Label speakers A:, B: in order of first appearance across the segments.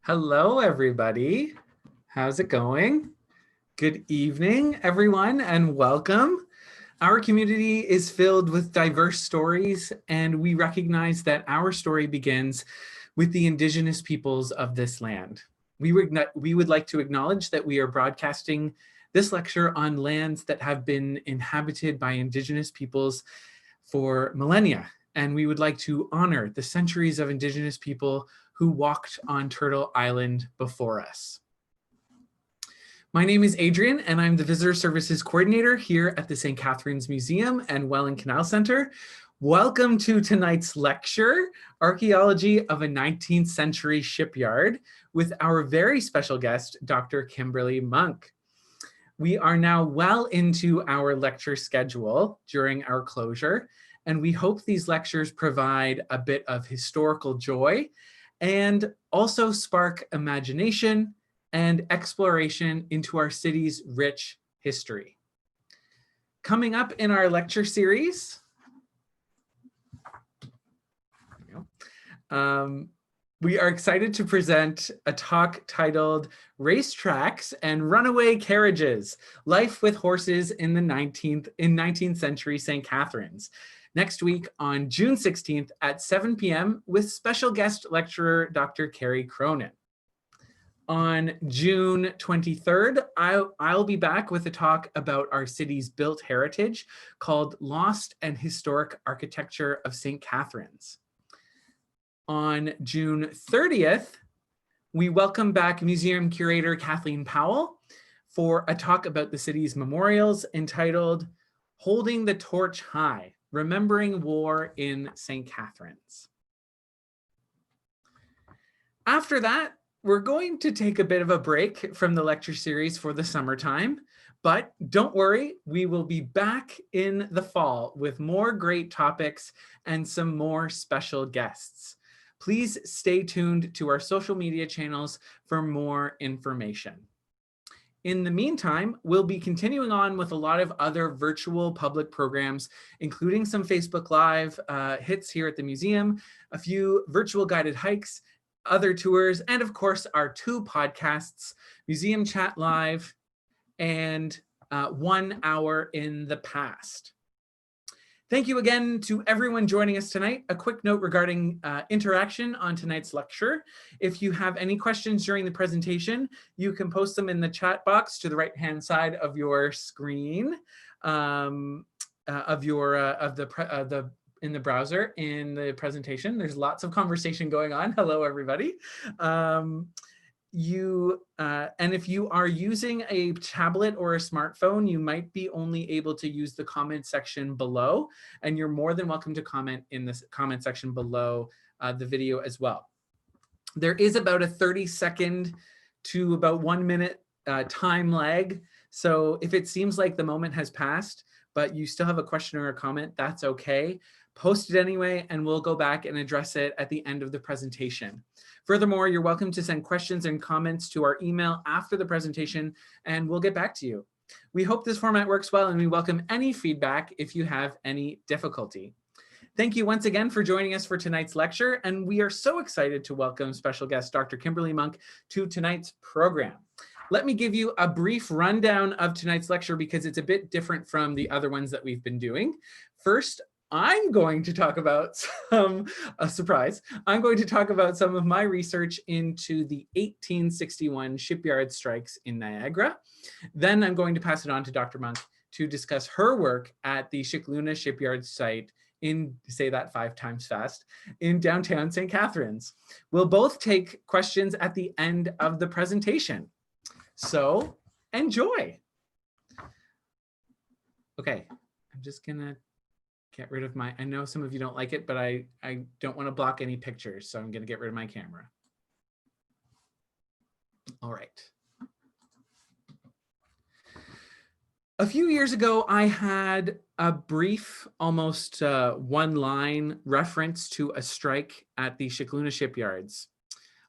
A: Hello, everybody. How's it going? Good evening, everyone, and welcome. Our community is filled with diverse stories, and we recognize that our story begins with the indigenous peoples of this land. We would like to acknowledge that we are broadcasting this lecture on lands that have been inhabited by indigenous peoples for millennia, and we would like to honor the centuries of indigenous people who walked on Turtle Island before us. My name is Adrian, and I'm the Visitor Services Coordinator here at the St. Catharines Museum and Welland Canal Center. Welcome to tonight's lecture, Archaeology of a 19th Century Shipyard, with our very special guest, Dr. Kimberly Monk. We are now well into our lecture schedule during our closure, and we hope these lectures provide a bit of historical joy and also spark imagination and exploration into our city's rich history. Coming up in our lecture series, we are excited to present a talk titled Racetracks and Runaway Carriages, Life with Horses in the 19th Century St. Catharines, next week on June 16th at 7 p.m. with special guest lecturer, Dr. Carrie Cronin. On June 23rd, I'll be back with a talk about our city's built heritage called Lost and Historic Architecture of St. Catharines. On June 30th, we welcome back museum curator Kathleen Powell for a talk about the city's memorials entitled Holding the Torch High, Remembering War in St. Catharines. After that, we're going to take a bit of a break from the lecture series for the summertime, but don't worry, we will be back in the fall with more great topics and some more special guests. Please stay tuned to our social media channels for more information. In the meantime, we'll be continuing on with a lot of other virtual public programs, including some Facebook Live hits here at the museum, a few virtual guided hikes, other tours, and of course, our 2 podcasts, Museum Chat Live and 1 Hour in the Past. Thank you again to everyone joining us tonight. A quick note regarding interaction on tonight's lecture. If you have any questions during the presentation, you can post them in the chat box to the right-hand side of your screen in the browser in the presentation. There's lots of conversation going on. Hello, everybody. And if you are using a tablet or a smartphone, you might be only able to use the comment section below, and you're more than welcome to comment in this comment section below the video as well. There is about a 30-second to about 1 minute time lag. So if it seems like the moment has passed, but you still have a question or a comment, that's okay. Post it anyway, and we'll go back and address it at the end of the presentation. Furthermore, you're welcome to send questions and comments to our email after the presentation, and we'll get back to you. We hope this format works well, and we welcome any feedback if you have any difficulty. Thank you once again for joining us for tonight's lecture, and we are so excited to welcome special guest Dr. Kimberly Monk to tonight's program. Let me give you a brief rundown of tonight's lecture because it's a bit different from the other ones that we've been doing. First, I'm going to talk about I'm going to talk about some of my research into the 1861 shipyard strikes in Niagara. Then I'm going to pass it on to Dr. Monk to discuss her work at the Shickluna Shipyard site say that 5 times fast, in downtown St. Catharines. We'll both take questions at the end of the presentation. So enjoy. Okay, I'm just gonna get rid of I know some of you don't like it, but I don't want to block any pictures, so I'm going to get rid of my camera. All right. A few years ago, I had a brief, almost one-line reference to a strike at the Shickluna Shipyards.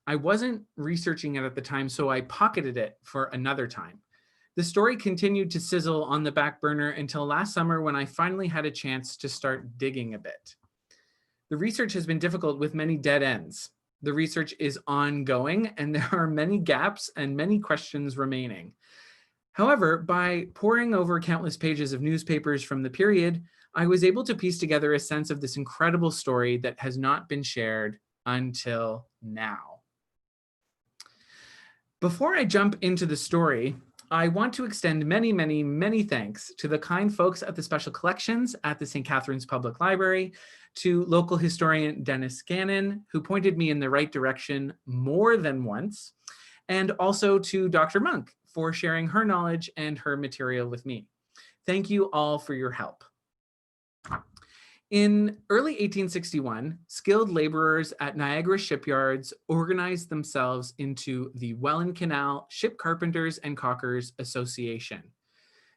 A: I wasn't researching it at the time, so I pocketed it for another time. The story continued to sizzle on the back burner until last summer when I finally had a chance to start digging a bit. The research has been difficult with many dead ends. The research is ongoing, and there are many gaps and many questions remaining. However, by poring over countless pages of newspapers from the period, I was able to piece together a sense of this incredible story that has not been shared until now. Before I jump into the story, I want to extend many, many, many thanks to the kind folks at the Special Collections at the St. Catharines Public Library, to local historian Dennis Gannon, who pointed me in the right direction more than once, and also to Dr. Monk for sharing her knowledge and her material with me. Thank you all for your help. In early 1861, skilled laborers at Niagara shipyards organized themselves into the Welland Canal Ship Carpenters and Caulkers Association.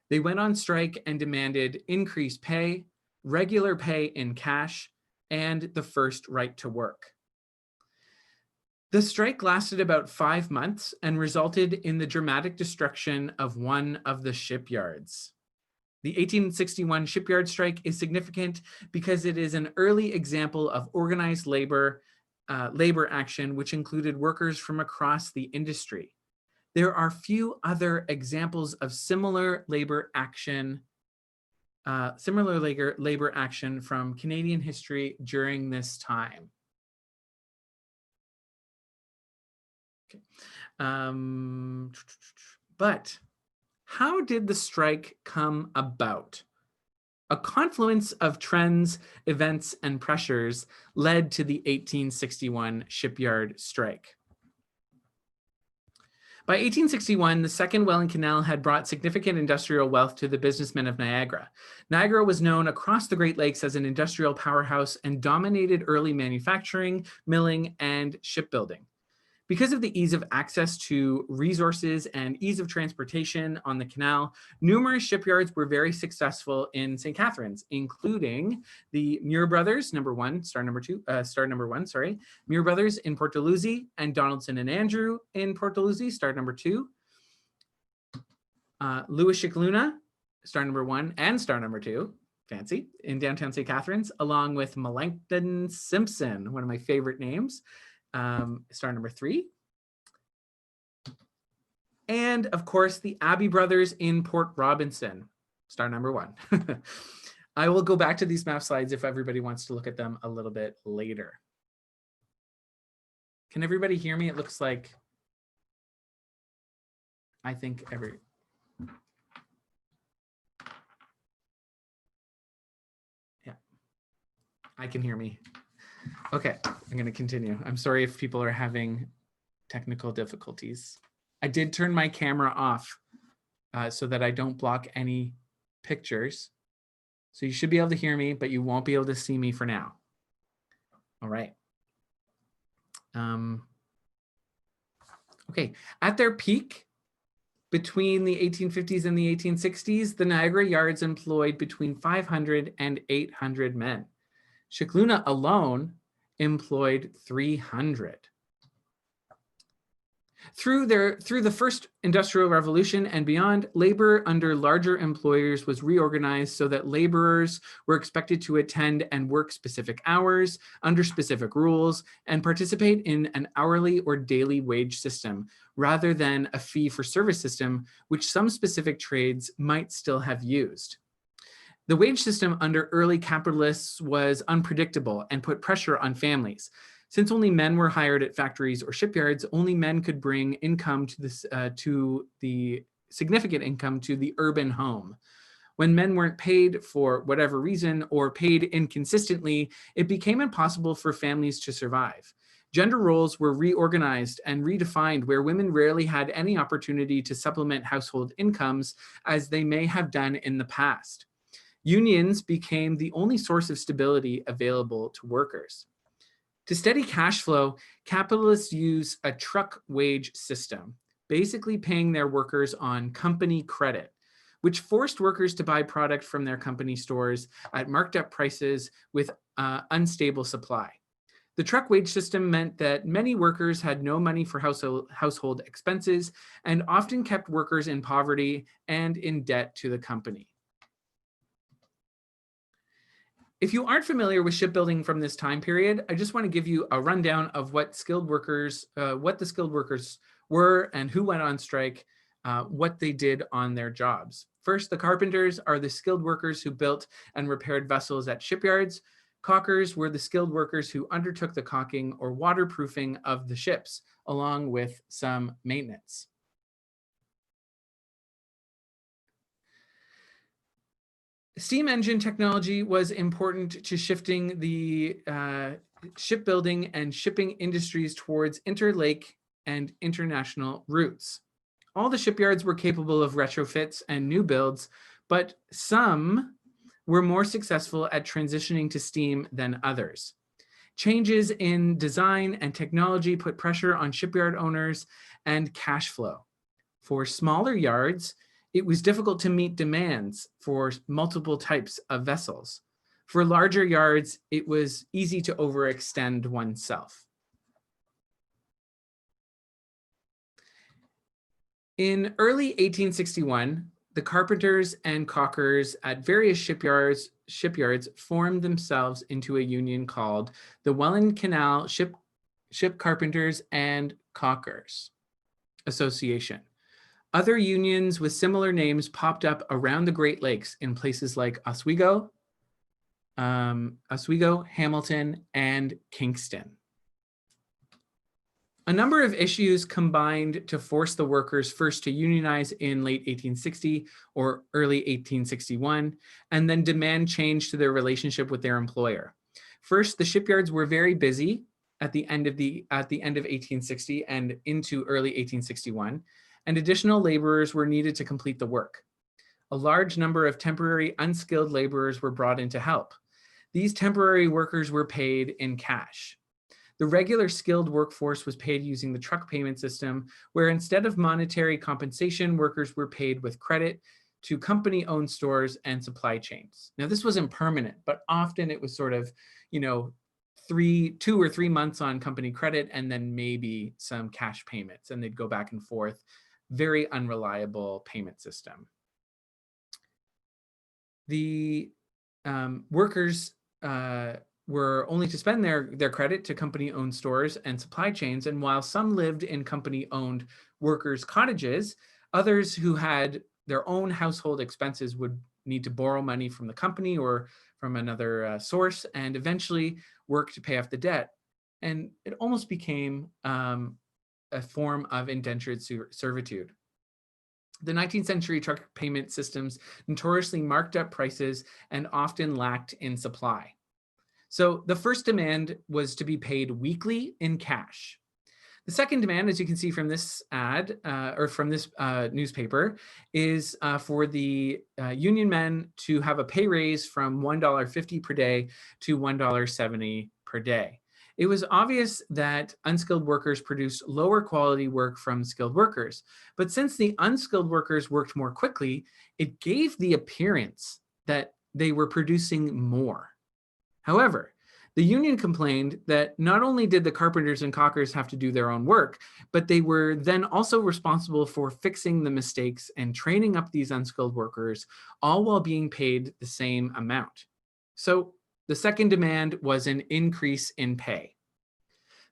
A: They went on strike and demanded increased pay, regular pay in cash, and the first right to work. The strike lasted about 5 months and resulted in the dramatic destruction of one of the shipyards. The 1861 shipyard strike is significant because it is an early example of organized labor action, which included workers from across the industry. There are few other examples of similar labor action from Canadian history during this time. Okay. But how did the strike come about? A confluence of trends, events, and pressures led to the 1861 shipyard strike. By 1861, the Second Welland Canal had brought significant industrial wealth to the businessmen of Niagara. Niagara was known across the Great Lakes as an industrial powerhouse and dominated early manufacturing, milling, and shipbuilding. Because of the ease of access to resources and ease of transportation on the canal, numerous shipyards were very successful in St. Catharines, including the Muir Brothers, Muir Brothers in Port Dalhousie, and Donaldson and Andrew in Port Dalhousie, star number 2. Louis Shickluna, star number 1 and star number 2, fancy, in downtown St. Catharines, along with Melancton Simpson, one of my favorite names, star number 3. And of course, the Abbey Brothers in Port Robinson, star number 1. I will go back to these map slides if everybody wants to look at them a little bit later. Can everybody hear me? It looks like, I think yeah, I can hear me. Okay, I'm going to continue. I'm sorry if people are having technical difficulties. I did turn my camera off so that I don't block any pictures. So you should be able to hear me, but you won't be able to see me for now. All right. Okay, at their peak, between the 1850s and the 1860s, the Niagara Yards employed between 500 and 800 men. Shickluna alone employed 300. Through the first industrial revolution and beyond, labor under larger employers was reorganized so that laborers were expected to attend and work specific hours under specific rules and participate in an hourly or daily wage system rather than a fee-for-service system, which some specific trades might still have used. The wage system under early capitalists was unpredictable and put pressure on families. Since only men were hired at factories or shipyards, only men could bring income to the significant income to the urban home. When men weren't paid for whatever reason or paid inconsistently, it became impossible for families to survive. Gender roles were reorganized and redefined where women rarely had any opportunity to supplement household incomes as they may have done in the past. Unions became the only source of stability available to workers. To steady cash flow, capitalists use a truck wage system, basically paying their workers on company credit, which forced workers to buy product from their company stores at marked up prices with unstable supply. The truck wage system meant that many workers had no money for household expenses and often kept workers in poverty and in debt to the company. If you aren't familiar with shipbuilding from this time period, I just want to give you a rundown of what the skilled workers were and who went on strike, what they did on their jobs. First, the carpenters are the skilled workers who built and repaired vessels at shipyards. Caulkers were the skilled workers who undertook the caulking or waterproofing of the ships, along with some maintenance. Steam engine technology was important to shifting the shipbuilding and shipping industries towards interlake and international routes. All the shipyards were capable of retrofits and new builds, but some were more successful at transitioning to steam than others. Changes in design and technology put pressure on shipyard owners and cash flow. For smaller yards, it was difficult to meet demands for multiple types of vessels. For larger yards, it was easy to overextend oneself. In early 1861, the carpenters and caulkers at various shipyards formed themselves into a union called the Welland Canal Ship Carpenters and Caulkers Association. Other unions with similar names popped up around the Great Lakes in places like Oswego, Hamilton, and Kingston. A number of issues combined to force the workers first to unionize in late 1860 or early 1861, and then demand change to their relationship with their employer. First, the shipyards were very busy at the end of 1860 and into early 1861, and additional laborers were needed to complete the work. A large number of temporary unskilled laborers were brought in to help. These temporary workers were paid in cash. The regular skilled workforce was paid using the truck payment system, where instead of monetary compensation, workers were paid with credit to company-owned stores and supply chains. Now, this wasn't permanent, but often it was sort of, 2 or 3 months on company credit and then maybe some cash payments, and they'd go back and forth. Very unreliable payment system. The workers were only to spend their credit to company-owned stores and supply chains, and while some lived in company-owned workers' cottages, others who had their own household expenses would need to borrow money from the company or from another source, and eventually work to pay off the debt. And it almost became a form of indentured servitude. The 19th century truck payment systems notoriously marked up prices and often lacked in supply. So the first demand was to be paid weekly in cash. The second demand, as you can see from this ad or from this newspaper, is for the union men to have a pay raise from $1.50 per day to $1.70 per day. It was obvious that unskilled workers produced lower quality work from skilled workers. But since the unskilled workers worked more quickly, it gave the appearance that they were producing more. However, the union complained that not only did the carpenters and caulkers have to do their own work, but they were then also responsible for fixing the mistakes and training up these unskilled workers, all while being paid the same amount. So the second demand was an increase in pay.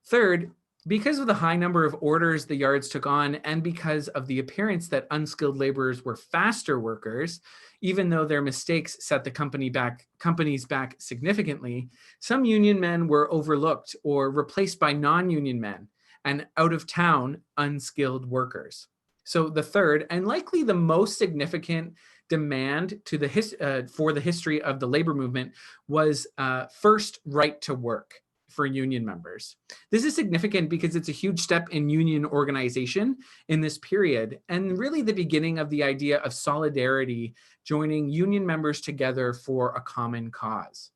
A: Third, because of the high number of orders the yards took on, and because of the appearance that unskilled laborers were faster workers, even though their mistakes set the companies back significantly, some union men were overlooked or replaced by non-union men and out-of-town unskilled workers. So the third, and likely the most significant demand for the history of the labor movement was first right to work for union members. This is significant because it's a huge step in union organization in this period, and really the beginning of the idea of solidarity, joining union members together for a common cause.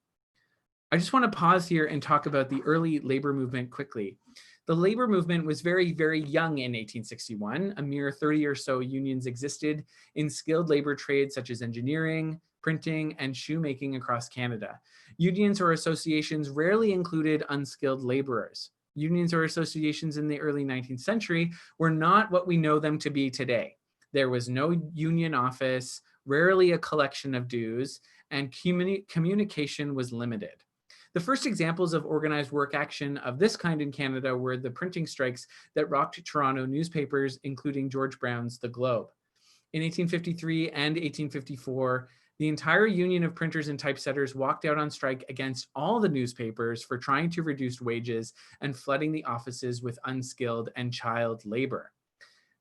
A: I just want to pause here and talk about the early labor movement quickly. The labor movement was very, very young in 1861. A mere 30 or so unions existed in skilled labor trades such as engineering, printing, and shoemaking across Canada. Unions or associations rarely included unskilled laborers. Unions or associations in the early 19th century were not what we know them to be today. There was no union office, rarely a collection of dues, and communication was limited. The first examples of organized work action of this kind in Canada were the printing strikes that rocked Toronto newspapers, including George Brown's The Globe. In 1853 and 1854, the entire union of printers and typesetters walked out on strike against all the newspapers for trying to reduce wages and flooding the offices with unskilled and child labor.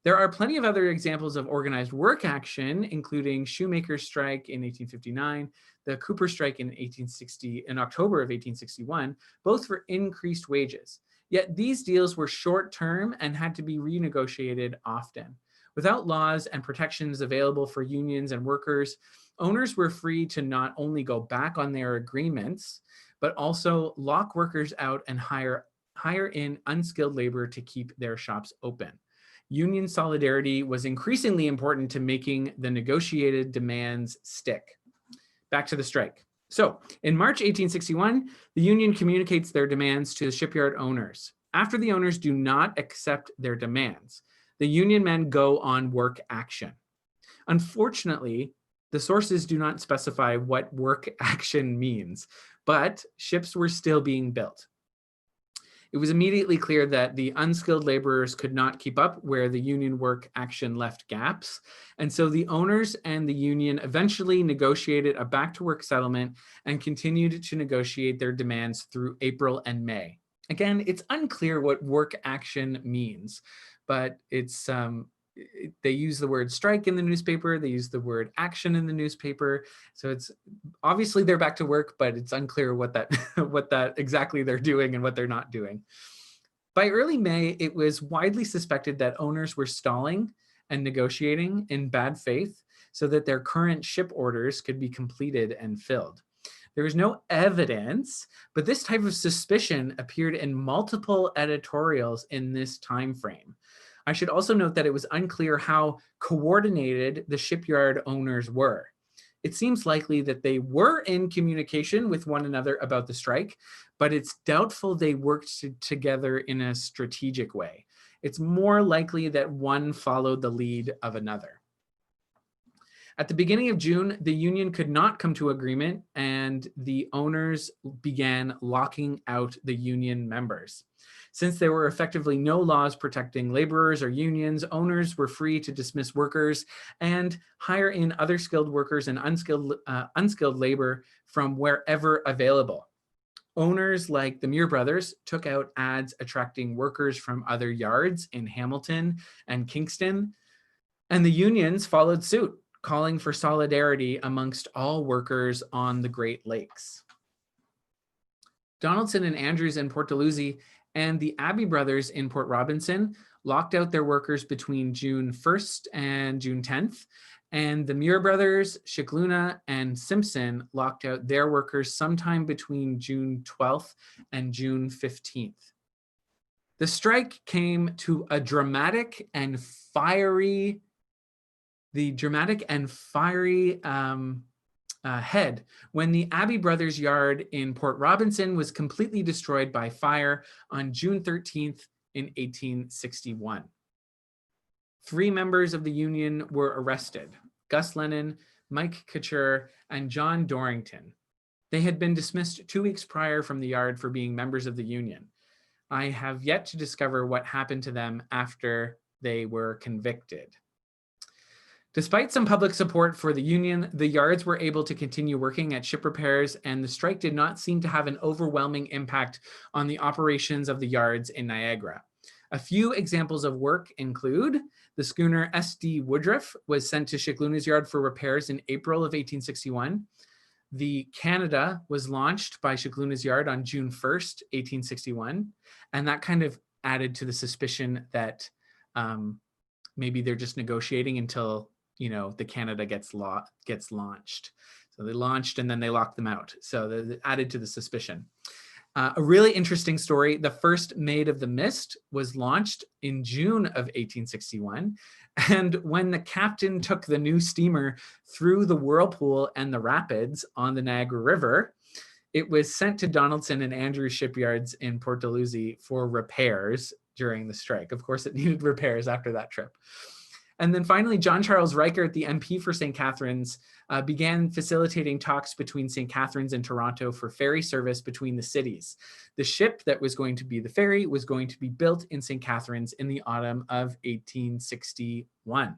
A: There are plenty of other examples of organized work action, including shoemakers' strike in 1859, the Cooper strike in October of 1861, both for increased wages. Yet these deals were short-term and had to be renegotiated often. Without laws and protections available for unions and workers, owners were free to not only go back on their agreements, but also lock workers out and hire in unskilled labor to keep their shops open. Union solidarity was increasingly important to making the negotiated demands stick. Back to the strike. So in March 1861, the union communicates their demands to the shipyard owners. After the owners do not accept their demands, the union men go on work action. Unfortunately, the sources do not specify what work action means, but ships were still being built. It was immediately clear that the unskilled laborers could not keep up where the union work action left gaps. And so the owners and the union eventually negotiated a back-to-work settlement and continued to negotiate their demands through April and May. Again, it's unclear what work action means, but it's they use the word strike in the newspaper, they use the word action in the newspaper. So it's obviously they're back to work, but it's unclear what that exactly they're doing and what they're not doing. By early May, it was widely suspected that owners were stalling and negotiating in bad faith so that their current ship orders could be completed and filled. There was no evidence, but this type of suspicion appeared in multiple editorials in this time frame. I should also note that it was unclear how coordinated the shipyard owners were. It seems likely that they were in communication with one another about the strike, but it's doubtful they worked together in a strategic way. It's more likely that one followed the lead of another. At the beginning of June, the union could not come to agreement, and the owners began locking out the union members. Since there were effectively no laws protecting laborers or unions, owners were free to dismiss workers and hire in other skilled workers and unskilled labor from wherever available. Owners like the Muir brothers took out ads attracting workers from other yards in Hamilton and Kingston, and the unions followed suit, calling for solidarity amongst all workers on the Great Lakes. Donaldson and Andrews in Port Dalhousie and the Abbey brothers in Port Robinson locked out their workers between June 1st and June 10th, and the Muir brothers, Shickluna, and Simpson locked out their workers sometime between June 12th and June 15th. The strike came to a dramatic and fiery head when the Abbey Brothers Yard in Port Robinson was completely destroyed by fire on June 13th in 1861. 3 members of the union were arrested: Gus Lennon, Mike Couture, and John Dorrington. They had been dismissed 2 weeks prior from the yard for being members of the union. I have yet to discover what happened to them after they were convicted. Despite some public support for the union, the yards were able to continue working at ship repairs, and the strike did not seem to have an overwhelming impact on the operations of the yards in Niagara. A few examples of work include the schooner S.D. Woodruff was sent to Shickluna's yard for repairs in April of 1861. The Canada was launched by Shickluna's yard on June 1st, 1861, and that kind of added to the suspicion that maybe they're just negotiating until the Canada gets launched. So they launched and then they locked them out. So that added to the suspicion. A really interesting story: the first Maid of the Mist was launched in June of 1861. And when the captain took the new steamer through the whirlpool and the rapids on the Niagara River, it was sent to Donaldson and Andrews shipyards in Port Dalhousie for repairs during the strike. Of course, it needed repairs after that trip. And then finally, John Charles Reichert, the MP for St. Catharines, began facilitating talks between St. Catharines and Toronto for ferry service between the cities. The ship that was going to be the ferry was going to be built in St. Catharines in the autumn of 1861.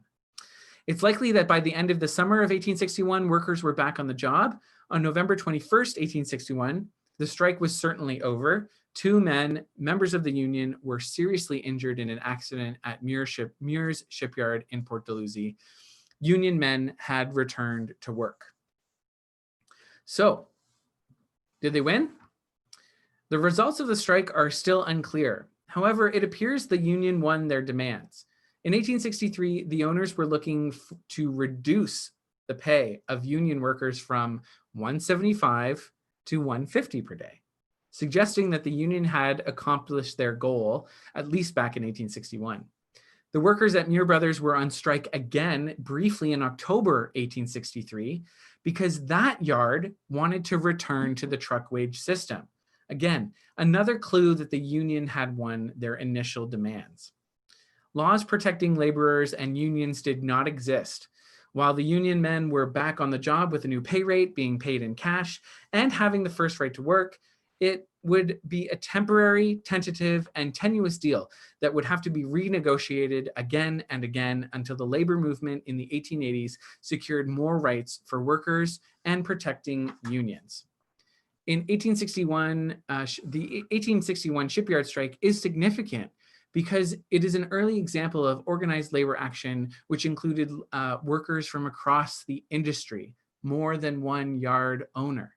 A: It's likely that by the end of the summer of 1861, workers were back on the job. On November 21st, 1861, the strike was certainly over. 2 men, members of the union, were seriously injured in an accident at Muir's Shipyard in Port Dalhousie. Union men had returned to work. So, did they win? The results of the strike are still unclear. However, it appears the union won their demands. In 1863, the owners were looking to reduce the pay of union workers from $175 to $150 per day, suggesting that the union had accomplished their goal, at least back in 1861. The workers at Muir Brothers were on strike again briefly in October 1863 because that yard wanted to return to the truck wage system. Again, another clue that the union had won their initial demands. Laws protecting laborers and unions did not exist. While the union men were back on the job with a new pay rate, being paid in cash, and having the first right to work, it would be a temporary, tentative, and tenuous deal that would have to be renegotiated again and again until the labor movement in the 1880s secured more rights for workers and protecting unions. In 1861, the 1861 shipyard strike is significant because it is an early example of organized labor action, which included workers from across the industry, more than one yard owner.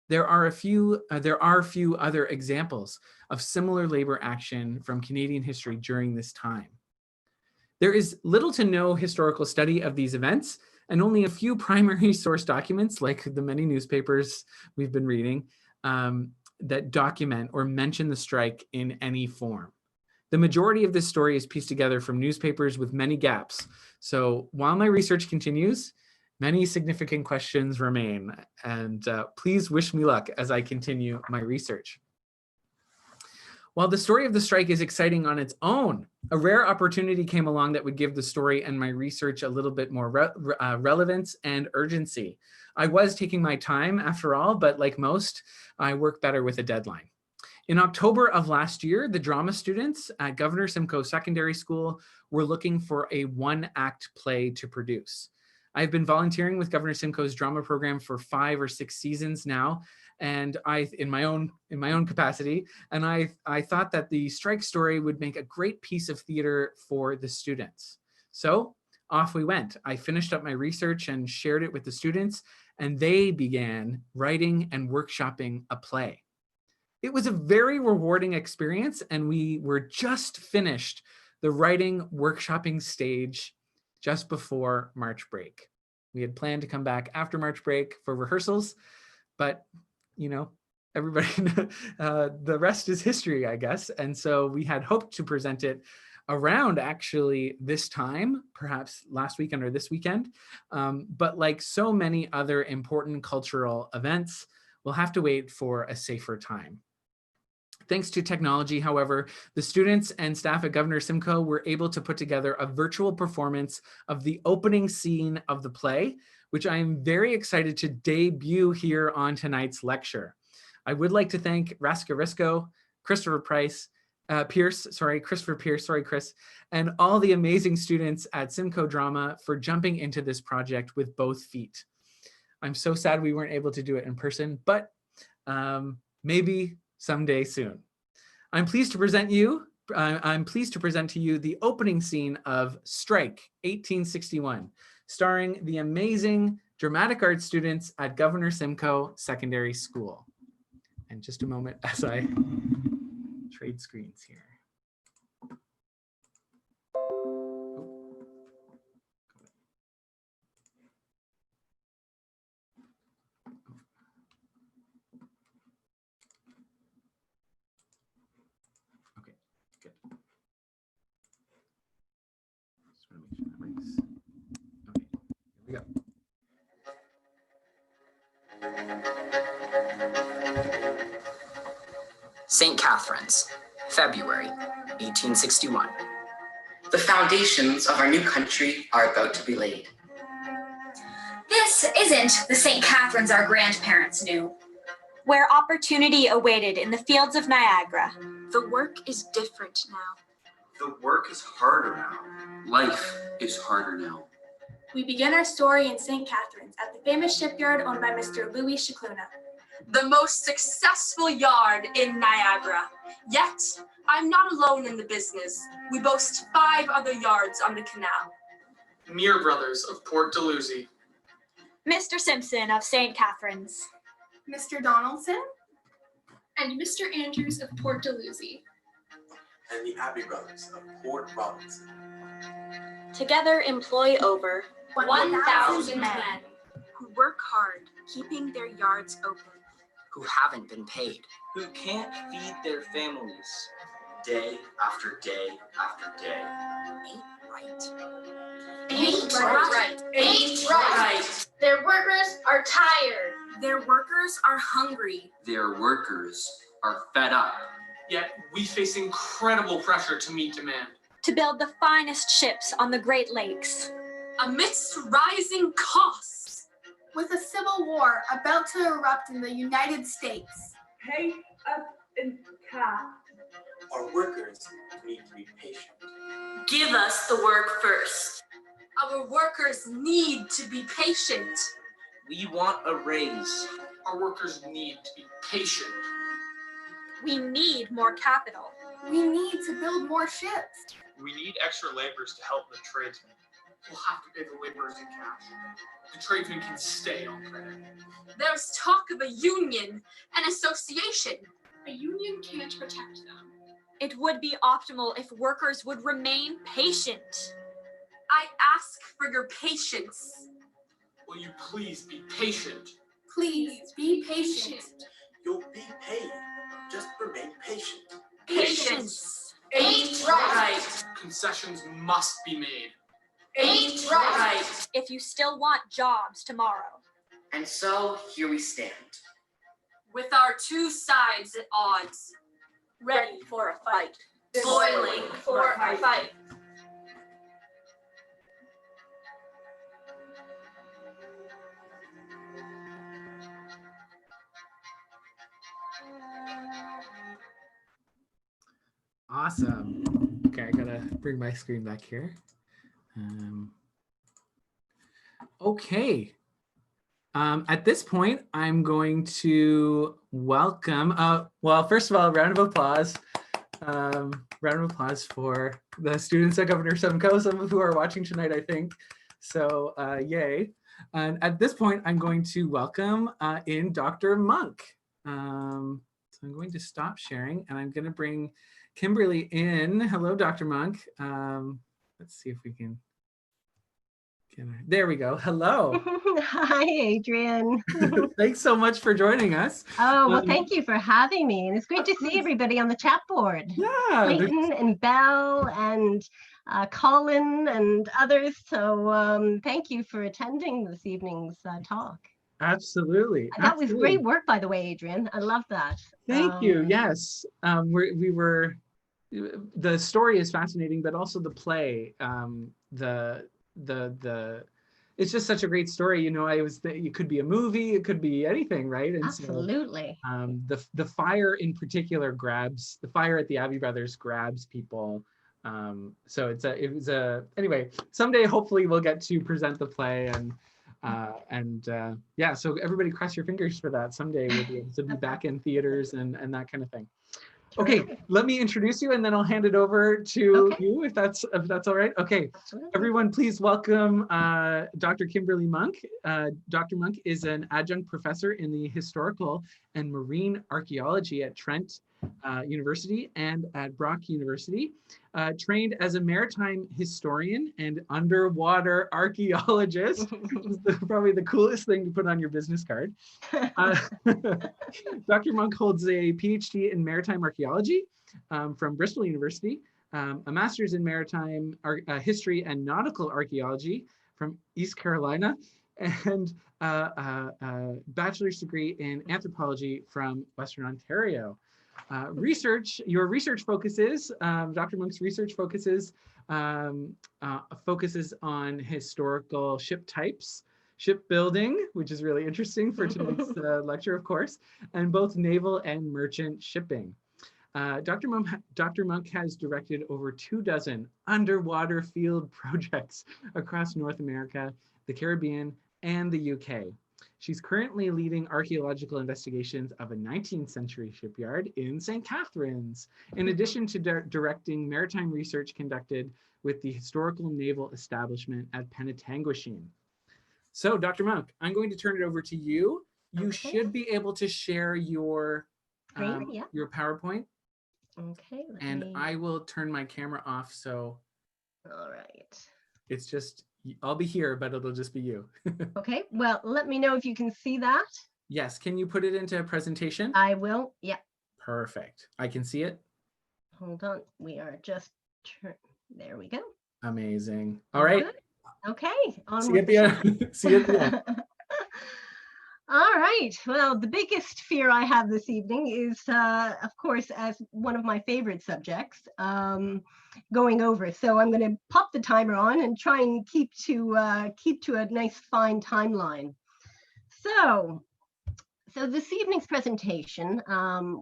A: There are a few other examples of similar labor action from Canadian history during this time. There is little to no historical study of these events, and only a few primary source documents, like the many newspapers we've been reading, that document or mention the strike in any form. The majority of this story is pieced together from newspapers with many gaps. So while my research continues, many significant questions remain, and please wish me luck as I continue my research. While the story of the strike is exciting on its own, a rare opportunity came along that would give the story and my research a little bit more relevance and urgency. I was taking my time after all, but like most, I work better with a deadline. In October of last year, the drama students at Governor Simcoe Secondary School were looking for a 1-act play to produce. I've been volunteering with Governor Simcoe's drama program for 5 or 6 seasons now, and in my own capacity, and I thought that the strike story would make a great piece of theater for the students. So off we went. I finished up my research and shared it with the students, and they began writing and workshopping a play. It was a very rewarding experience, and we were just finished the writing workshopping stage just before March break. We had planned to come back after March break for rehearsals, but you know, everybody, the rest is history, I guess. And so we had hoped to present it around actually this time, perhaps last weekend or this weekend. But like so many other important cultural events, we'll have to wait for a safer time. Thanks to technology, however, the students and staff at Governor Simcoe were able to put together a virtual performance of the opening scene of the play, which I am very excited to debut here on tonight's lecture. I would like to thank Raska Risco, Christopher Pierce, Chris, and all the amazing students at Simcoe Drama for jumping into this project with both feet. I'm so sad we weren't able to do it in person, but maybe someday soon. I'm pleased to present to you the opening scene of Strike 1861, starring the amazing dramatic arts students at Governor Simcoe Secondary School. And just a moment as I trade screens here.
B: St. Catharines, February 1861. the foundations of our new country are about to be laid.
C: This isn't the St. Catharines our grandparents knew, where opportunity awaited in the fields of Niagara.
D: The work is different now.
E: The work is harder now.
F: Life is harder now.
G: We begin our story in St. Catharines at the famous shipyard owned by Mr. Louis Shickluna.
D: The most successful yard in Niagara. Yet, I'm not alone in the business. We boast 5 other yards on the canal.
H: Mere Brothers of Port Dalhousie.
C: Mr. Simpson of St. Catharines.
G: Mr. Donaldson.
I: And Mr. Andrews of Port Dalhousie.
E: And the Abbey Brothers of Port Robinson.
C: Together employ over 1,000 men
D: who work hard, keeping their yards open.
B: Who haven't been paid.
F: Who can't feed their families.
E: Day after day after day.
B: Ain't right.
D: Ain't right.
B: Ain't right.
I: Their workers are tired.
D: Their workers are hungry.
F: Their workers are fed up.
H: Yet we face incredible pressure to meet demand.
C: to build the finest ships on the Great Lakes.
D: Amidst rising costs.
G: With a civil war about to erupt in the United States.
J: Pay up in cash.
E: Our workers need to be patient.
D: Give us the work first. Our workers need to be patient.
F: We want a raise.
H: Our workers need to be patient.
C: We need more capital.
G: We need to build more ships.
H: We need extra laborers to help the tradesmen. We'll have to pay the laborers in cash. The tradesmen can stay on credit.
D: There's talk of a union, an association.
I: A union can't protect them.
C: It would be optimal if workers would remain patient.
D: I ask for your patience.
H: Will you please be patient?
G: Please be patient.
E: You'll be paid. Just remain patient.
D: Patience.
B: Ain't right.
H: Concessions must be made.
B: Ain't right.
C: If you still want jobs tomorrow.
B: And so here we stand.
D: With our two sides at odds. Ready for a fight. Boiling for a fight.
A: Awesome. Okay, I gotta bring my screen back here. Okay. At this point, I'm going to welcome, well, first of all, round of applause. Round of applause for the students at Governor Simcoe, some of who are watching tonight, I think. So yay. And at this point, I'm going to welcome in Dr. Monk. So I'm going to stop sharing and I'm going to bring Kimberly in. Hello, Dr. Monk. Let's see if we can get her. There we go. Hello.
K: Hi, Adrian.
A: Thanks so much for joining us.
K: Oh, well, thank you for having me. And it's great to see everybody on the chat board.
A: Yeah.
K: Clayton and Belle and Colin and others. So thank you for attending this evening's talk.
A: Absolutely.
K: That was great work, by the way, Adrian. I love that.
A: Thank you. Yes. The story is fascinating, but also the play, it's just such a great story. You know, it could be a movie, it could be anything, right? And
K: absolutely.
A: So, the fire in particular the fire at the Abbey Brothers grabs people. So anyway, someday hopefully we'll get to present the play and yeah, so everybody cross your fingers for that. Someday we'll be able to be back in theaters and that kind of thing. Okay, let me introduce you and then I'll hand it over to you if that's all right. Okay, everyone please welcome Dr. Kimberly Monk. Dr. Monk is an adjunct professor in the historical and marine archaeology at Trent University and at Brock University. Trained as a maritime historian and underwater archaeologist, which is probably the coolest thing to put on your business card. Dr. Monk holds a PhD in maritime archaeology from Bristol University, a master's in maritime history and nautical archaeology from East Carolina, and a bachelor's degree in anthropology from Western Ontario. Your research focuses, Dr. Monk's research focuses focuses on historical ship types, shipbuilding, which is really interesting for tonight's lecture, of course, and both naval and merchant shipping. Dr. Monk has directed over 24 underwater field projects across North America, the Caribbean, and the UK. She's currently leading archaeological investigations of a 19th century shipyard in St. Catharines, in addition to directing maritime research conducted with the Historical Naval Establishment at Penetanguishene. So, Dr. Monk, I'm going to turn it over to you. You should be able to share your PowerPoint.
K: Okay.
A: And I will turn my camera off, so.
K: All right.
A: It's just, I'll be here, but it'll just be you.
K: Okay, well, let me know if you can see that.
A: Yes, can you put it into a presentation?
K: I will, yeah.
A: Perfect, I can see it.
K: Hold on, we are just, there we go.
A: Amazing, all right.
K: Good. Okay, on
A: see you at the end. See you at the end.
K: All right, well, the biggest fear I have this evening is, of course, as one of my favorite subjects, going over. So I'm going to pop the timer on and try and keep to a nice fine timeline. So this evening's presentation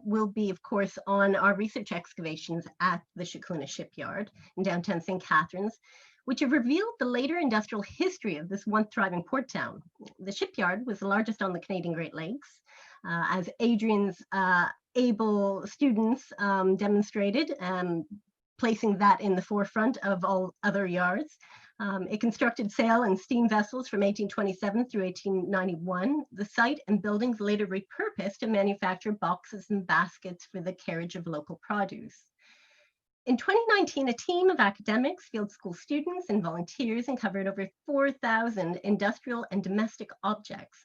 K: will be, of course, on our research excavations at the Shickluna Shipyard in downtown St. Catharines, which have revealed the later industrial history of this once thriving port town. The shipyard was the largest on the Canadian Great Lakes, as Adrian's able students demonstrated, placing that in the forefront of all other yards. It constructed sail and steam vessels from 1827 through 1891. The site and buildings later repurposed to manufacture boxes and baskets for the carriage of local produce. In 2019, a team of academics, field school students, and volunteers uncovered over 4,000 industrial and domestic objects,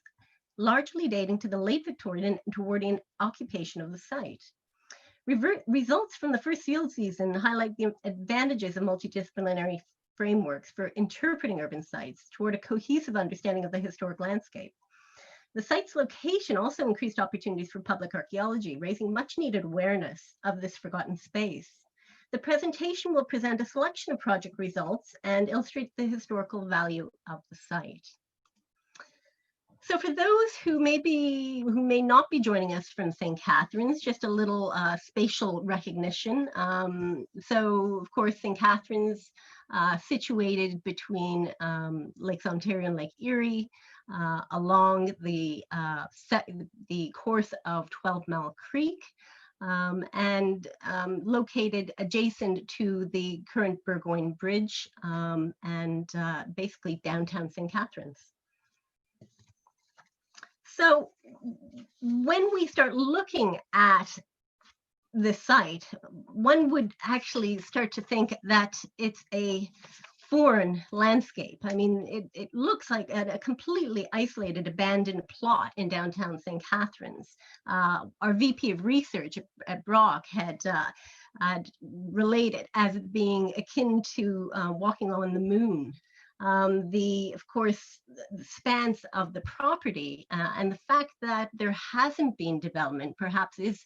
K: largely dating to the late Victorian and Edwardian occupation of the site. Results from the first field season highlight the advantages of multidisciplinary frameworks for interpreting urban sites toward a cohesive understanding of the historic landscape. The site's location also increased opportunities for public archaeology, raising much needed awareness of this forgotten space. The presentation will present a selection of project results and illustrate the historical value of the site. So for those who may not be joining us from St. Catharines, just a little spatial recognition. So of course, St. Catharines, situated between Lakes Ontario and Lake Erie, along the course of 12 Mile Creek, and located adjacent to the current Burgoyne Bridge, and basically downtown St. Catharines. So when we start looking at the site, one would actually start to think that it's a foreign landscape. I mean, it looks like a completely isolated, abandoned plot in downtown St. Catharines. Our VP of Research at Brock had related as being akin to walking on the moon. Of course, the expanse of the property and the fact that there hasn't been development perhaps is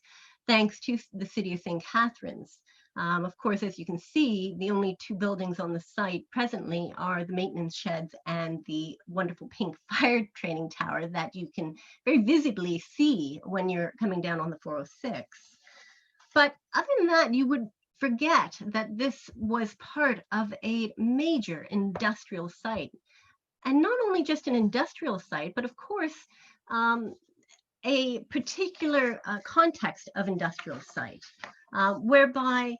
K: thanks to the city of St. Catharines. Of course, as you can see, the only two buildings on the site presently are the maintenance sheds and the wonderful pink fire training tower that you can very visibly see when you're coming down on the 406. But other than that, you would forget that this was part of a major industrial site. And not only just an industrial site, but of course, a particular context of industrial site, whereby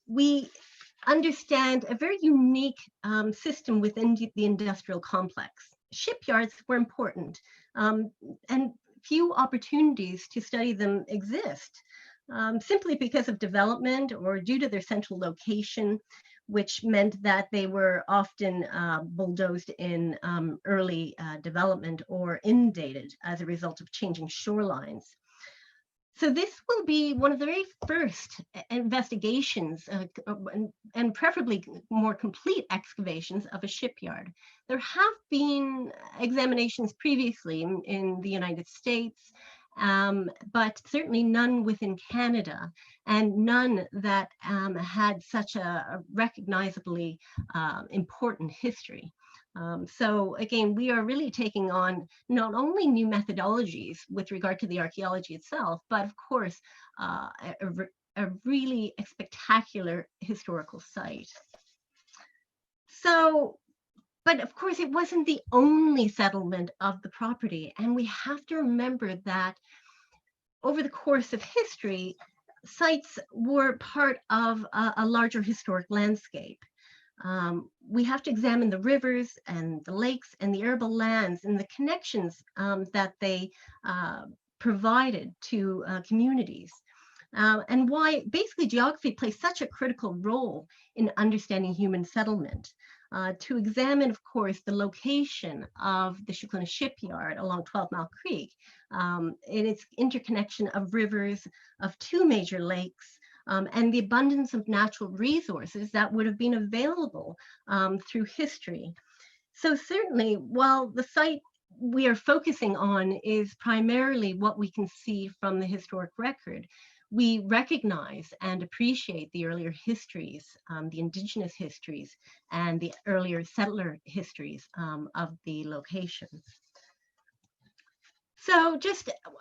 K: we understand a very unique system within the industrial complex. Shipyards were important, and few opportunities to study them exist. Simply because of development or due to their central location, which meant that they were often bulldozed in early development or inundated as a result of changing shorelines. So this will be one of the very first investigations and preferably more complete excavations of a shipyard. There have been examinations previously in the United States but certainly none within Canada, and none that had such a recognizably important history. So again, we are really taking on not only new methodologies with regard to the archaeology itself, but of course, a really spectacular historical site. So, but of course, it wasn't the only settlement of the property. And we have to remember that over the course of history, sites were part of a larger historic landscape. We have to examine the rivers and the lakes and the arable lands and the connections that they provided to communities. And why basically geography plays such a critical role in understanding human settlement. To examine, of course, the location of the Shickluna Shipyard along 12 Mile Creek and its interconnection of rivers, of two major lakes, and the abundance of natural resources that would have been available through history. So certainly, while the site we are focusing on is primarily what we can see from the historic record, we recognize and appreciate the earlier histories, the indigenous histories, and the earlier settler histories of the locations. So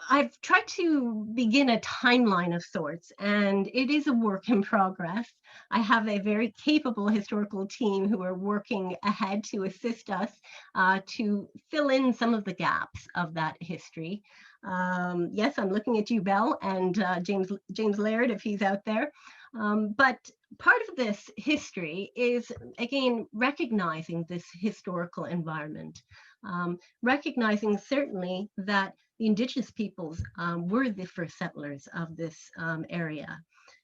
K: I've tried to begin a timeline of sorts, and it is a work in progress. I have a very capable historical team who are working ahead to assist us to fill in some of the gaps of that history. Yes, I'm looking at you, Belle, and James Laird, if he's out there. But part of this history is, again, recognizing this historical environment, recognizing certainly that the indigenous peoples were the first settlers of this area.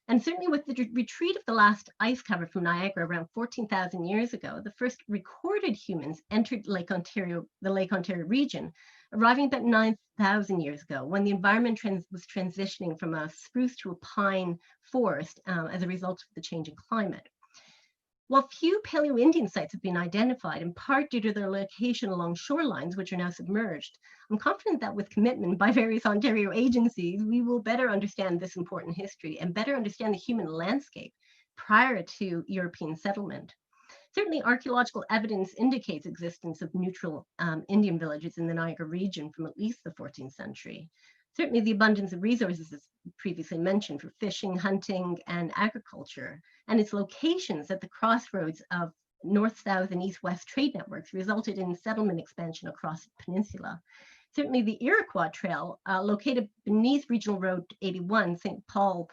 K: And certainly with the retreat of the last ice cover from Niagara around 14,000 years ago, the first recorded humans entered the Lake Ontario region, arriving about 9,000 years ago, when the environment was transitioning from a spruce to a pine forest as a result of the changing climate. While few Paleo-Indian sites have been identified, in part due to their location along shorelines, which are now submerged, I'm confident that with commitment by various Ontario agencies, we will better understand this important history and better understand the human landscape prior to European settlement. Certainly, archaeological evidence indicates existence of neutral Indian villages in the Niagara region from at least the 14th century. Certainly, the abundance of resources, as previously mentioned, for fishing, hunting, and agriculture, and its locations at the crossroads of north-south and east-west trade networks resulted in settlement expansion across the peninsula. Certainly, the Iroquois Trail, located beneath Regional Road 81, St. Paul,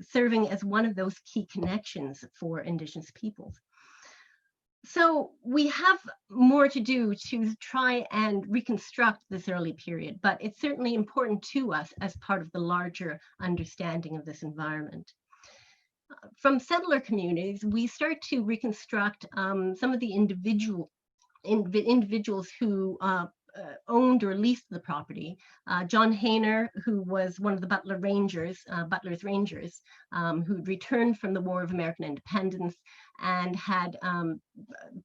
K: serving as one of those key connections for Indigenous peoples. So we have more to do to try and reconstruct this early period, but it's certainly important to us as part of the larger understanding of this environment. From settler communities, we start to reconstruct some of the individuals who owned or leased the property. John Hayner, who was one of the Butler's Rangers, who returned from the War of American Independence and had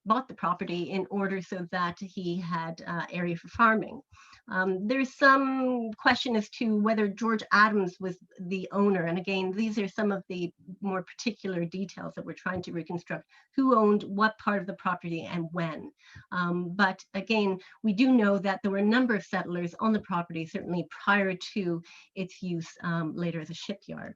K: bought the property in order so that he had area for farming. There's some question as to whether George Adams was the owner. And again, these are some of the more particular details that we're trying to reconstruct. Who owned what part of the property and when? But again, we do know that there were a number of settlers on the property, certainly prior to its use later as a shipyard.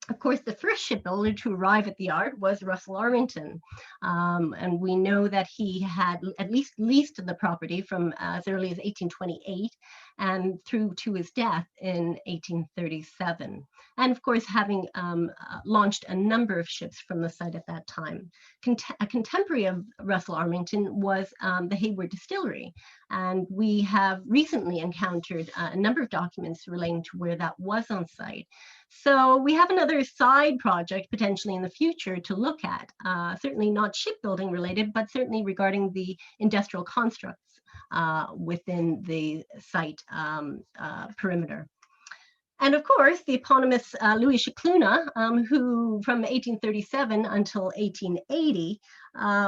K: Of course, the first shipbuilder to arrive at the yard was Russell Armington. And we know that he had at least leased the property from as early as 1828 and through to his death in 1837. And of course, having launched a number of ships from the site at that time. A contemporary of Russell Armington was the Hayward Distillery. And we have recently encountered a number of documents relating to where that was on site. So we have another side project potentially in the future to look at, certainly not shipbuilding related, but certainly regarding the industrial constructs within the site perimeter. And of course, the eponymous Louis Shickluna, who from 1837 until 1880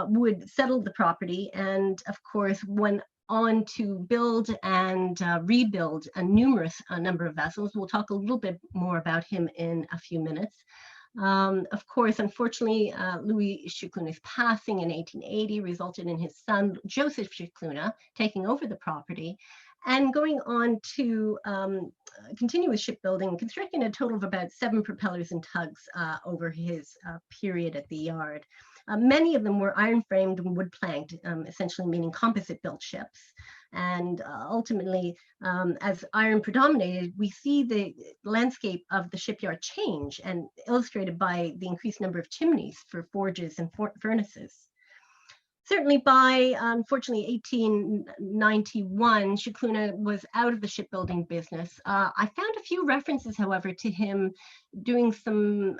K: would settle the property. And of course, when on to build and rebuild a numerous number of vessels. We'll talk a little bit more about him in a few minutes. Of course, unfortunately, Louis Shickkluna's passing in 1880 resulted in his son, Joseph Shickluna, taking over the property and going on to continue with shipbuilding, constructing a total of about 7 propellers and tugs over his period at the yard. Many of them were iron-framed and wood-planked, essentially meaning composite-built ships. And ultimately, as iron predominated, we see the landscape of the shipyard change, and illustrated by the increased number of chimneys for forges and furnaces. Certainly by, unfortunately, 1891, Shickluna was out of the shipbuilding business. I found a few references, however, to him doing some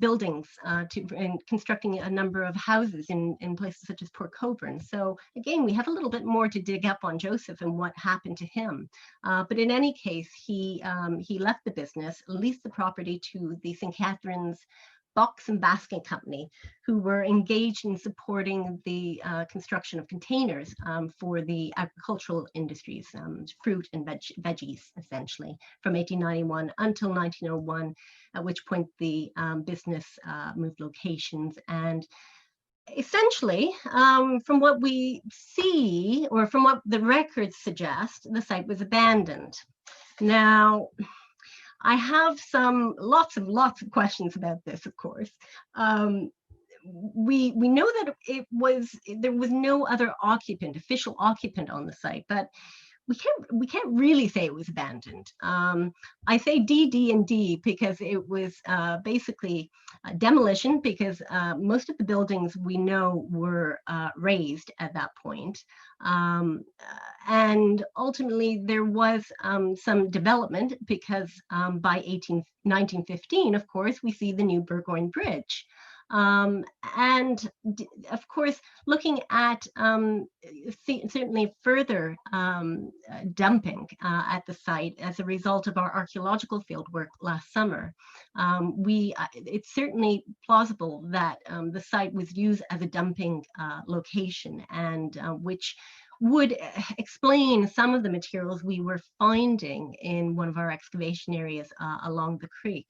K: buildings and constructing a number of houses in places such as Port Coburn. So again, we have a little bit more to dig up on Joseph and what happened to him. But in any case, he left the business, leased the property to the St. Catharines Box and Basket Company, who were engaged in supporting the construction of containers for the agricultural industries, fruit and veggies, essentially, from 1891 until 1901, at which point the business moved locations. And essentially, from what we see, or from what the records suggest, the site was abandoned. Now, I have lots of questions about this, of course. We know that there was no other official occupant on the site, but we can't really say it was abandoned. I say D and D because it was basically demolition, because most of the buildings we know were razed at that point. And ultimately there was some development, because by 1915, of course, we see the new Burgoyne Bridge. And of course, looking at certainly further dumping at the site as a result of our archaeological field work last summer, it's certainly plausible that the site was used as a dumping location, and which would explain some of the materials we were finding in one of our excavation areas along the creek.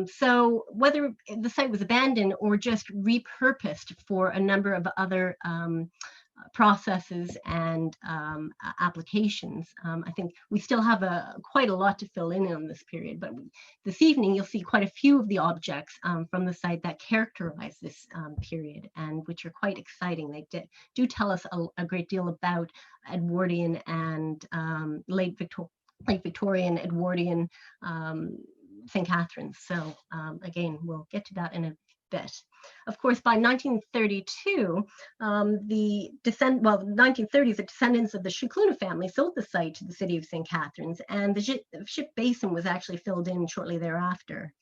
K: So whether the site was abandoned or just repurposed for a number of other processes and applications, I think we still have quite a lot to fill in on this period. But this evening, you'll see quite a few of the objects from the site that characterize this period, and which are quite exciting. They do tell us a great deal about Edwardian and late Victorian Edwardian St. Catharines. So again, we'll get to that in a bit. Of course, by 1932, the 1930s, the descendants of the Shickluna family sold the site to the city of St. Catharines, and the ship basin was actually filled in shortly thereafter.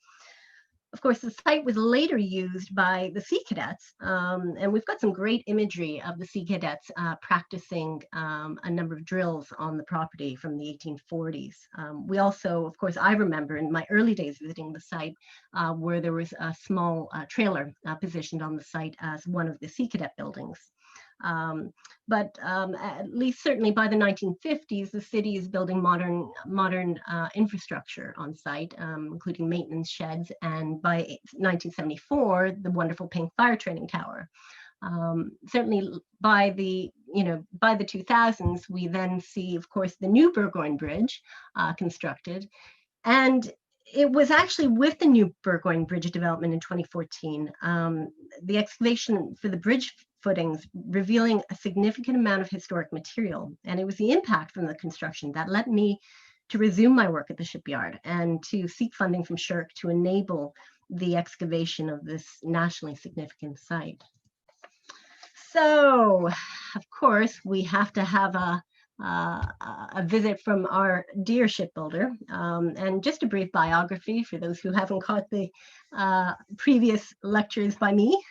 K: Of course, the site was later used by the Sea Cadets, and we've got some great imagery of the Sea Cadets practicing a number of drills on the property from the 1840s. We also, of course, I remember in my early days visiting the site where there was a small trailer positioned on the site as one of the Sea Cadet buildings. But at least certainly by the 1950s, the city is building modern infrastructure on site, including maintenance sheds, and by 1974, the wonderful pink fire training tower. Certainly by the 2000s, we then see, of course, the new Burgoyne Bridge constructed, and it was actually with the new Burgoyne Bridge development in 2014, the excavation for the bridge footings revealing a significant amount of historic material. And it was the impact from the construction that led me to resume my work at the shipyard and to seek funding from SSHRC to enable the excavation of this nationally significant site. So, of course, we have to have a visit from our dear shipbuilder, and just a brief biography for those who haven't caught the previous lectures by me.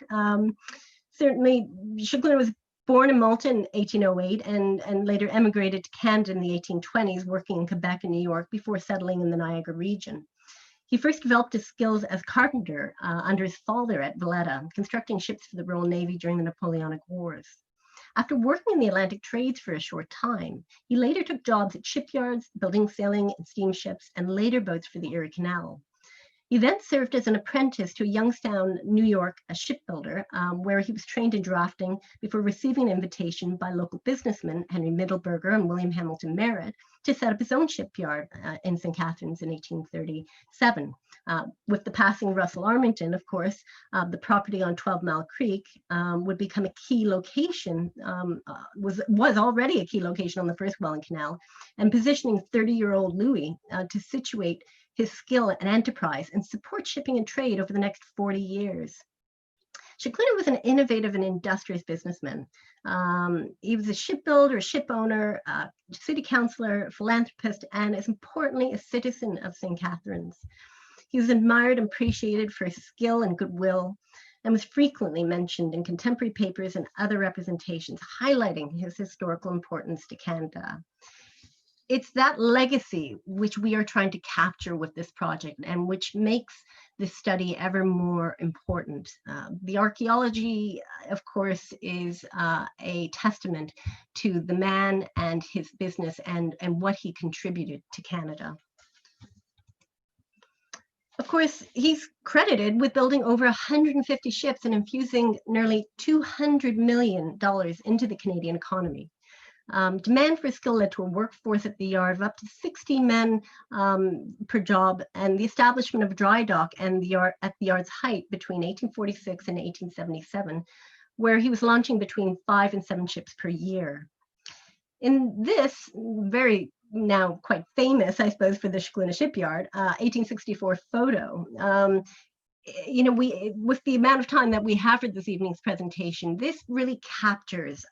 K: Certainly, Shickluna was born in Malta in 1808 and later emigrated to Canada in the 1820s, working in Quebec and New York before settling in the Niagara region. He first developed his skills as carpenter under his father at Valletta, constructing ships for the Royal Navy during the Napoleonic Wars. After working in the Atlantic trades for a short time, he later took jobs at shipyards, building sailing and steamships, and later boats for the Erie Canal. He then served as an apprentice to a Youngstown, New York, a shipbuilder, where he was trained in drafting before receiving an invitation by local businessmen Henry Middleburger and William Hamilton Merritt to set up his own shipyard in St. Catharines in 1837. With the passing of Russell Armington, of course, the property on 12 Mile Creek would become a key location, was already a key location on the first Welland Canal, and positioning 30-year-old Louis to situate his skill and enterprise and support shipping and trade over the next 40 years. Shickluna was an innovative and industrious businessman. He was a shipbuilder, a ship owner, city councillor, philanthropist, and as importantly, a citizen of St. Catharines. He was admired and appreciated for his skill and goodwill, and was frequently mentioned in contemporary papers and other representations, highlighting his historical importance to Canada. It's that legacy which we are trying to capture with this project and which makes this study ever more important. The archaeology, of course, is a testament to the man and his business and what he contributed to Canada. Of course, he's credited with building over 150 ships and infusing nearly $200 million into the Canadian economy. Demand for skill led to a workforce at the yard of up to 60 men per job, and the establishment of a dry dock and the yard at the yard's height between 1846 and 1877, where he was launching between 5 and 7 ships per year. In this very now quite famous, I suppose, for the Shickluna Shipyard, 1864 photo, you know, with the amount of time that we have for this evening's presentation, this really captures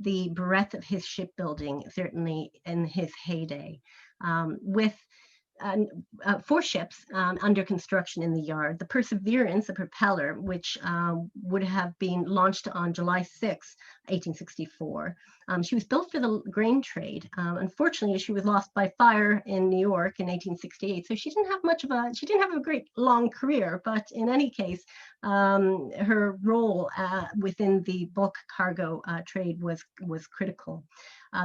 K: the breadth of his shipbuilding, certainly in his heyday, with 4 ships under construction in the yard. The Perseverance, a propeller, which would have been launched on July 6, 1864. She was built for the grain trade. Unfortunately, she was lost by fire in New York in 1868. So she didn't have a great long career, but in any case, her role within the bulk cargo trade was critical.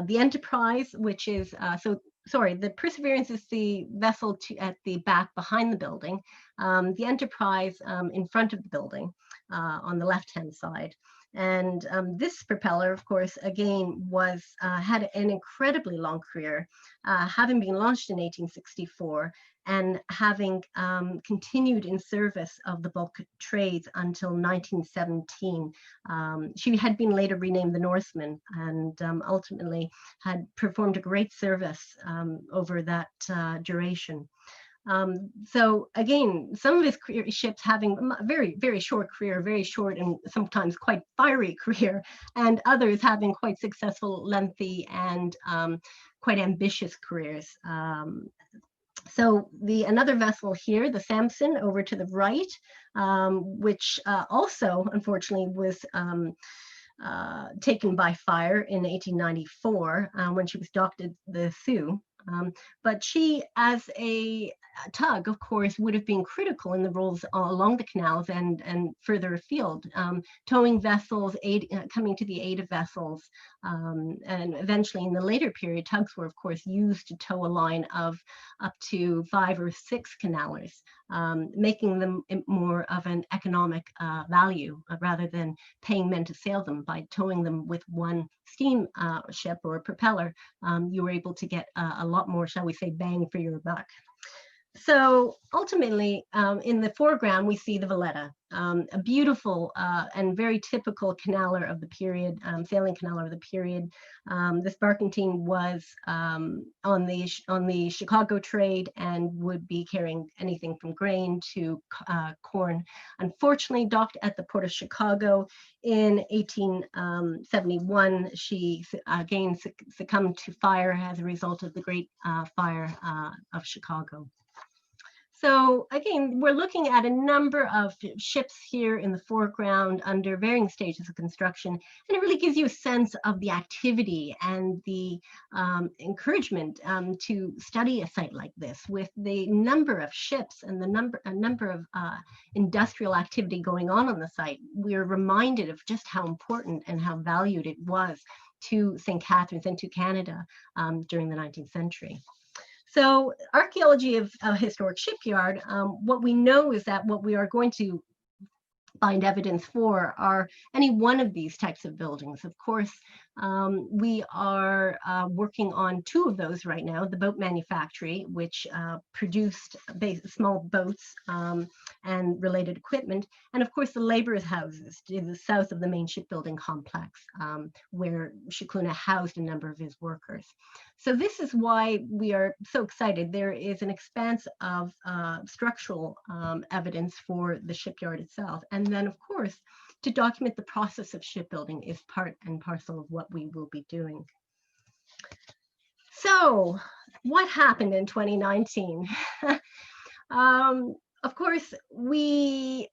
K: The Enterprise, which is, the Perseverance is the vessel at the back behind the building. The Enterprise in front of the building on the left-hand side. And this propeller, of course, again, had an incredibly long career, having been launched in 1864 and having continued in service of the bulk trades until 1917. She had been later renamed the Norseman and ultimately had performed a great service over that duration. So again, some of his ships having a very, very short career, very short and sometimes quite fiery career, and others having quite successful, lengthy, and quite ambitious careers. So another vessel here, the Samson, over to the right, which also unfortunately was taken by fire in 1894 when she was docked at the Sioux. But she, as a tug, of course, would have been critical in the roles along the canals and further afield, towing vessels, coming to the aid of vessels. And eventually, in the later period, tugs were, of course, used to tow a line of up to 5 or 6 canalers, making them more of an economic value rather than paying men to sail them. By towing them with one steam ship or propeller, you were able to get a lot more, shall we say, bang for your buck. So ultimately, in the foreground, we see the Valletta, a beautiful and very typical canaler of the period, sailing canaler of the period. This barkentine was on the Chicago trade and would be carrying anything from grain to corn. Unfortunately, docked at the port of Chicago in 1871, she again succumbed to fire as a result of the Great Fire of Chicago. So again, we're looking at a number of ships here in the foreground under varying stages of construction, and it really gives you a sense of the activity and the encouragement to study a site like this, with the number of ships and a number of industrial activity going on the site. We're reminded of just how important and how valued it was to St. Catharines and to Canada during the 19th century. So archaeology of a historic shipyard, what we know is that what we are going to find evidence for are any one of these types of buildings. Of course, we are working on two of those right now, the boat manufactory, which produced small boats and related equipment, and of course the laborers' houses to the south of the main shipbuilding complex, where Shickluna housed a number of his workers. So this is why we are so excited. There is an expanse of structural evidence for the shipyard itself. And then, of course, to document the process of shipbuilding is part and parcel of what we will be doing. So what happened in 2019? Of course, we,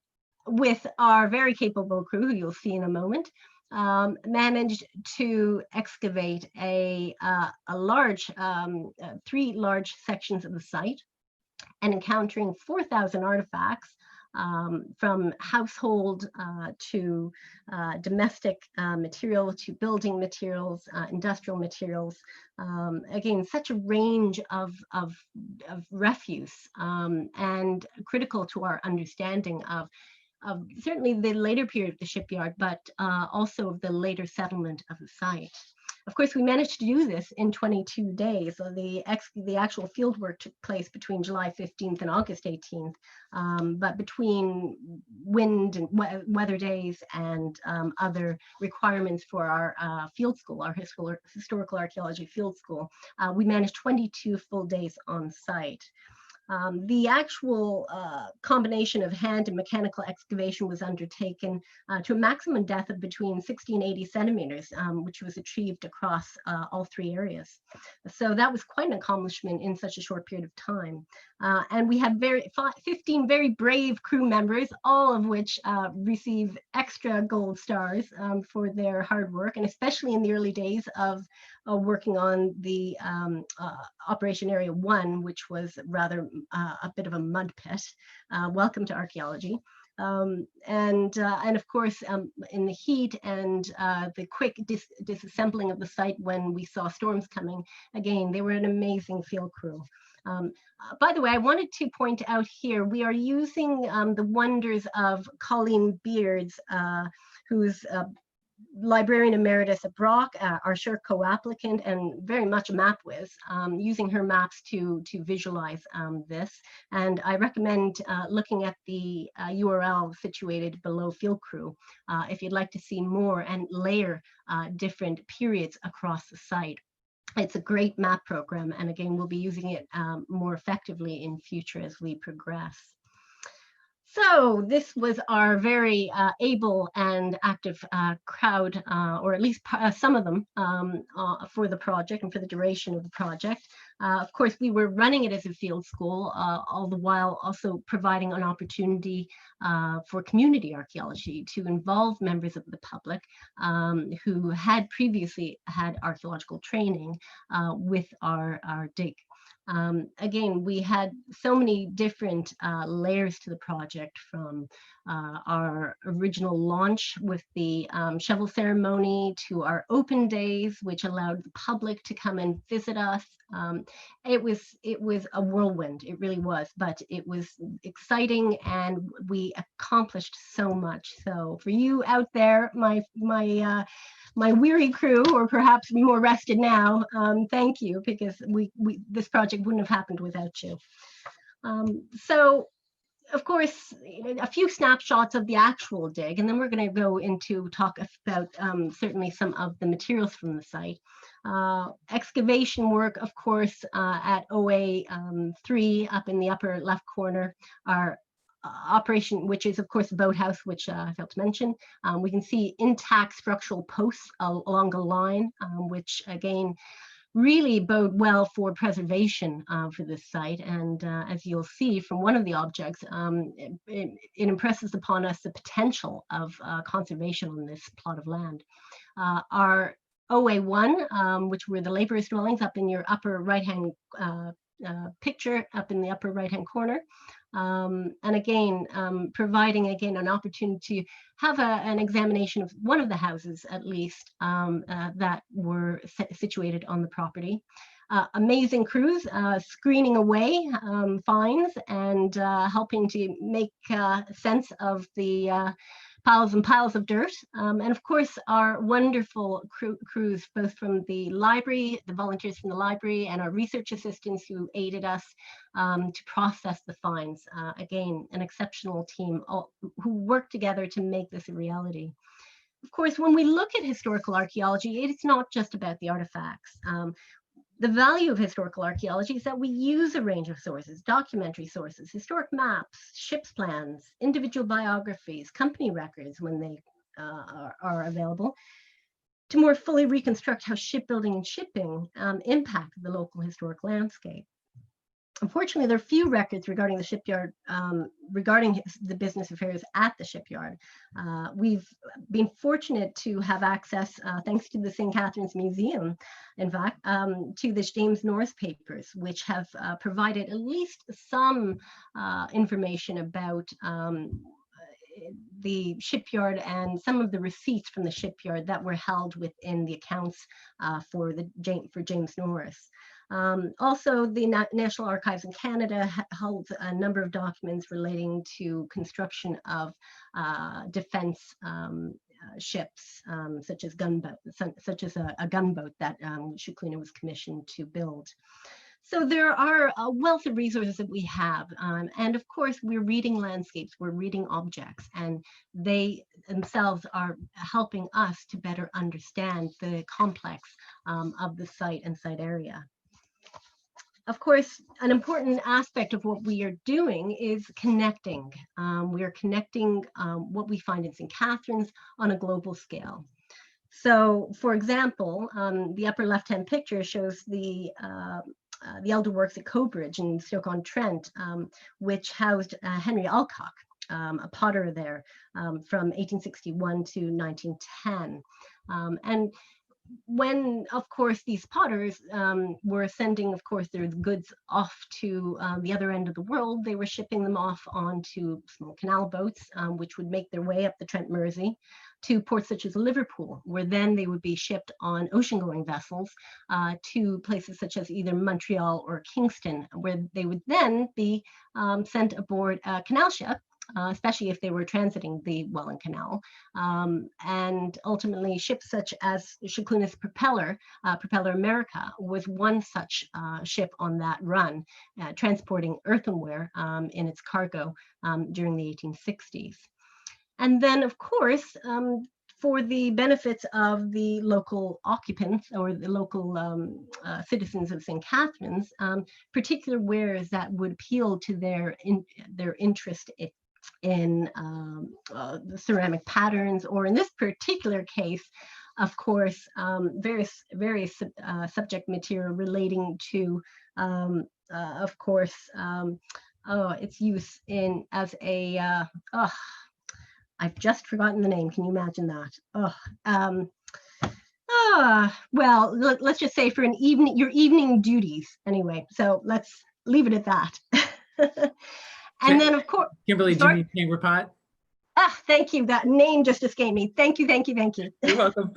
K: with our very capable crew, who you'll see in a moment, managed to excavate a large, 3 large sections of the site, and encountering 4,000 artifacts, from household to domestic material to building materials, industrial materials. Again, such a range of refuse, and critical to our understanding of certainly the later period of the shipyard, but also of the later settlement of the site. Of course, we managed to do this in 22 days. So the actual field work took place between July 15th and August 18th, but between wind and weather days and other requirements for our field school, our historical archaeology field school, we managed 22 full days on site. The actual combination of hand and mechanical excavation was undertaken to a maximum depth of between 60 and 80 centimeters, which was achieved across all 3 areas. So that was quite an accomplishment in such a short period of time. And we had 15 very brave crew members, all of which receive extra gold stars for their hard work, and especially in the early days of working on the Operation Area 1, which was rather a bit of a mud pit. Welcome to archaeology. And of course, in the heat and the quick disassembling of the site when we saw storms coming, again, they were an amazing field crew. By the way, I wanted to point out here, we are using the wonders of Colleen Beards, who's Librarian Emeritus at Brock, our sure co-applicant, and very much a map whiz, using her maps to visualize this. And I recommend looking at the URL situated below Field Crew if you'd like to see more and layer different periods across the site. It's a great map program, and again, we'll be using it more effectively in future as we progress. So this was our very able and active crowd, or at least some of them, for the project and for the duration of the project. Of course, we were running it as a field school, all the while also providing an opportunity for community archaeology to involve members of the public who had previously had archaeological training with our dig. Again, we had so many different layers to the project, from our original launch with the shovel ceremony to our open days, which allowed the public to come and visit us. It was a whirlwind, it really was, but it was exciting and we accomplished so much. So for you out there, my weary crew, or perhaps more rested now, thank you, because this project wouldn't have happened without you. So, of course, a few snapshots of the actual dig, and then we're going to go into talk about certainly some of the materials from the site. Excavation work, of course, at OA 3 up in the upper left corner, our operation, which is of course the boathouse, which I failed to mention. We can see intact structural posts along the line, which again really bode well for preservation for this site. And as you'll see from one of the objects, it impresses upon us the potential of conservation on this plot of land. Our OA1, which were the laborers' dwellings up in your upper right-hand picture, up in the upper right-hand corner. And again, providing again an opportunity to have an examination of one of the houses at least that were situated on the property. Amazing crews screening away finds and helping to make sense of the piles and piles of dirt. And of course, our wonderful crews, both from the library, the volunteers from the library, and our research assistants who aided us to process the finds. Again, an exceptional team who worked together to make this a reality. Of course, when we look at historical archaeology, it's not just about the artifacts. The value of historical archaeology is that we use a range of sources, documentary sources, historic maps, ship's plans, individual biographies, company records when they are available, to more fully reconstruct how shipbuilding and shipping impacted the local historic landscape. Unfortunately, there are few records regarding the shipyard, regarding the business affairs at the shipyard. We've been fortunate to have access, thanks to the St. Catharines Museum, in fact, to the James Norris papers, which have provided at least some information about the shipyard and some of the receipts from the shipyard that were held within the accounts for James Norris. Also, the National Archives in Canada holds a number of documents relating to construction of defense ships, such as a gunboat that Shickluna was commissioned to build. So there are a wealth of resources that we have. And of course, we're reading landscapes, we're reading objects, and they themselves are helping us to better understand the complex of the site and site area. Of course, an important aspect of what we are doing is connecting. We are connecting what we find in St. Catharines on a global scale. So, for example, the upper left-hand picture shows the elder works at Cobridge in Stoke-on-Trent, which housed Henry Alcock, a potter there from 1861 to 1910. And when, of course, these potters were sending, of course, their goods off to the other end of the world, they were shipping them off onto small canal boats, which would make their way up the Trent Mersey to ports such as Liverpool, where then they would be shipped on ocean-going vessels to places such as either Montreal or Kingston, where they would then be sent aboard a canal ship, especially if they were transiting the Welland Canal. And ultimately, ships such as Shickluna's Propeller America was one such ship on that run, transporting earthenware in its cargo during the 1860s. And then, of course, for the benefits of the local occupants or the local citizens of St. Catharines, particular wares that would appeal to their interest in the ceramic patterns, or in this particular case, of course, various subject material relating to, of course, its use as a, I've just forgotten the name. Can you imagine that? Well, let's just say for your evening duties. Anyway, so let's leave it at that. And then, of course,
A: Kimberly, do you mean chamber pot?
K: Thank you. That name just escaped me. Thank you, thank you, thank you.
A: You're welcome.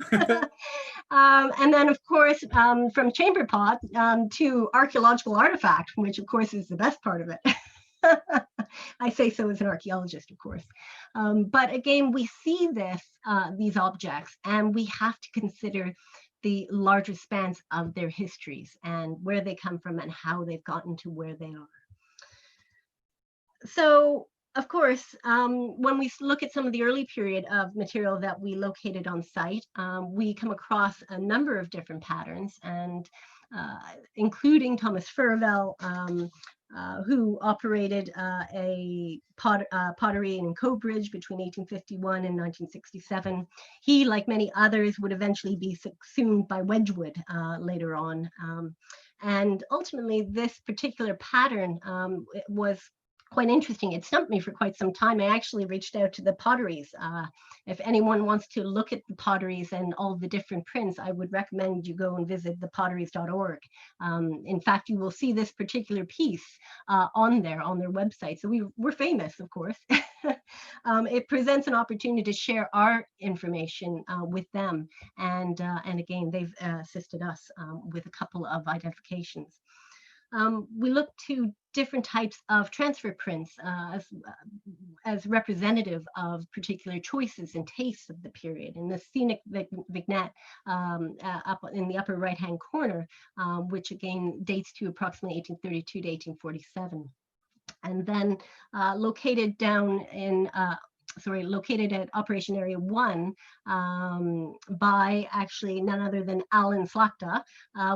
K: And then, of course, from chamber pot to archaeological artifact, which, of course, is the best part of it. I say so as an archaeologist, of course. But again, we see these objects, and we have to consider the larger spans of their histories and where they come from and how they've gotten to where they are. So Of course, when we look at some of the early period of material that we located on site, we come across a number of different patterns, and including Thomas Farival, who operated a pottery in Cobridge between 1851 and 1967. He, like many others, would eventually be subsumed by Wedgwood later on. And ultimately, this particular pattern was quite interesting. It stumped me for quite some time. I actually reached out to the potteries. If anyone wants to look at the potteries and all the different prints, I would recommend you go and visit thepotteries.org. In fact, you will see this particular piece on their website. So we're famous, of course. It presents an opportunity to share our information with them. And again, they've assisted us with a couple of identifications. We look to different types of transfer prints as representative of particular choices and tastes of the period. In the scenic vignette up in the upper right-hand corner, which again dates to approximately 1832 to 1847. And then located down in located at Operation Area 1 by actually none other than Alan Slachta,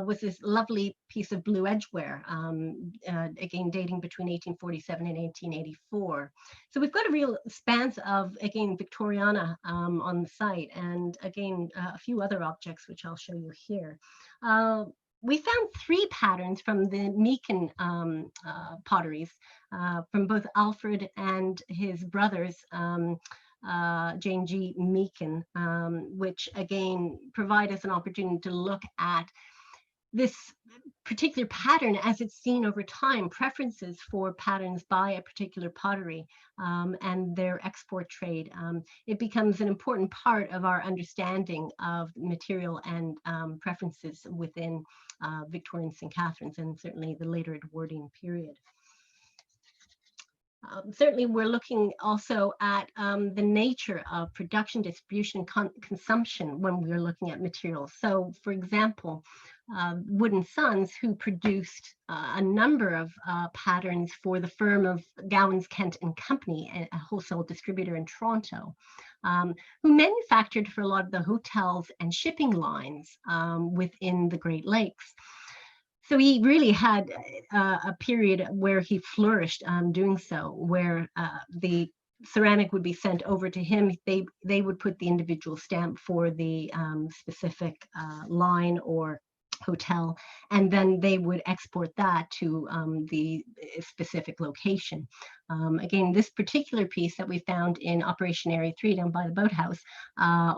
K: was this lovely piece of blue edgeware, again dating between 1847 and 1884. So we've got a real expanse of, again, Victoriana on the site, and again, a few other objects, which I'll show you here. We found 3 patterns from the Meakin potteries, from both Alfred and his brothers, Jane G. Meakin, which again provide us an opportunity to look at this particular pattern as it's seen over time, preferences for patterns by a particular pottery and their export trade. It becomes an important part of our understanding of material and preferences within Victorian St. Catharines and certainly the later Edwardian period. Certainly, we're looking also at the nature of production, distribution, consumption when we're looking at materials. So, for example, Wood & Sons, who produced a number of patterns for the firm of Gowans, Kent and Company, a wholesale distributor in Toronto, who manufactured for a lot of the hotels and shipping lines within the Great Lakes. So he really had a period where he flourished doing so, where the ceramic would be sent over to him. They would put the individual stamp for the specific line or hotel, and then they would export that to the specific location. Again, this particular piece that we found in Operation Area 3 down by the boathouse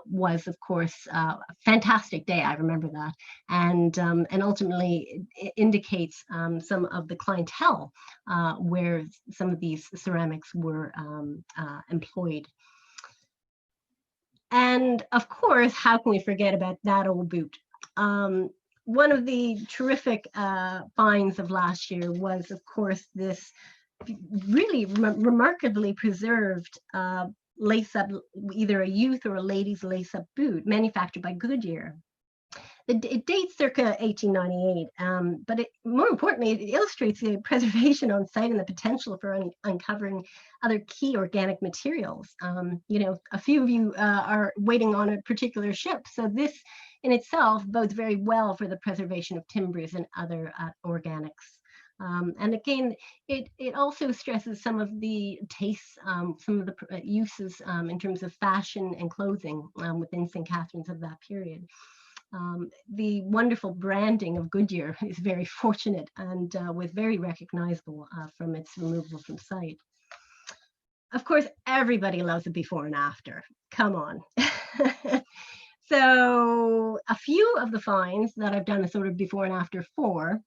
K: was, of course, a fantastic day. I remember that, and ultimately it indicates some of the clientele where some of these ceramics were employed. And of course, how can we forget about that old boot? One of the terrific finds of last year was, of course, this really remarkably preserved lace-up, either a youth or a lady's lace-up boot manufactured by Goodyear. It dates circa 1898, but more importantly, it illustrates the preservation on site and the potential for uncovering other key organic materials. You know, a few of you are waiting on a particular ship, so this in itself bodes very well for the preservation of timbers and other organics. And again, it also stresses some of the tastes, some of the uses in terms of fashion and clothing within St. Catharines of that period. The wonderful branding of Goodyear is very fortunate and was very recognizable from its removal from site. Of course, everybody loves a before and after. Come on. So a few of the finds that I've done a sort of before and after for.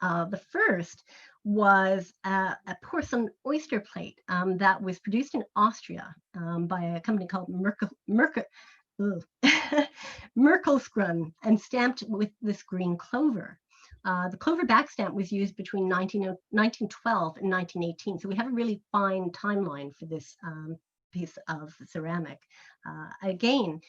K: The first was a porcelain oyster plate that was produced in Austria by a company called Merkelsgrün and stamped with this green clover. The clover back stamp was used between 1912 and 1918. So we have a really fine timeline for this piece of ceramic. Again,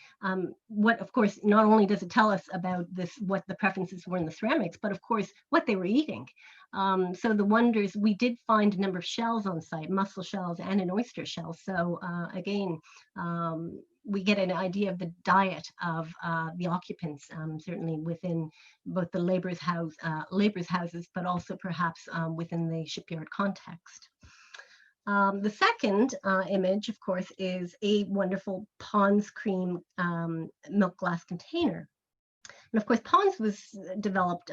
K: what of course, not only does it tell us about this, what the preferences were in the ceramics, but of course, what they were eating. So the wonders, we did find a number of shells on site, mussel shells and an oyster shell. So again, we get an idea of the diet of the occupants, certainly within both the laborers' houses, but also perhaps within the shipyard context. The second image, of course, is a wonderful Pond's cream milk glass container. And of course, Pond's was developed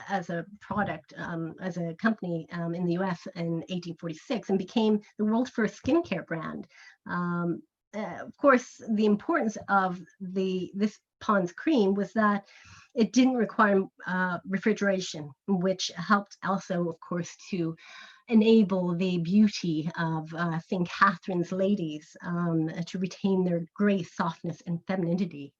K: as a product, as a company in the US in 1846 and became the world's first skincare brand. Of course, the importance of this Pond's cream was that it didn't require refrigeration, which helped also, of course, to enable the beauty of St. Catharines ladies to retain their grace, softness, and femininity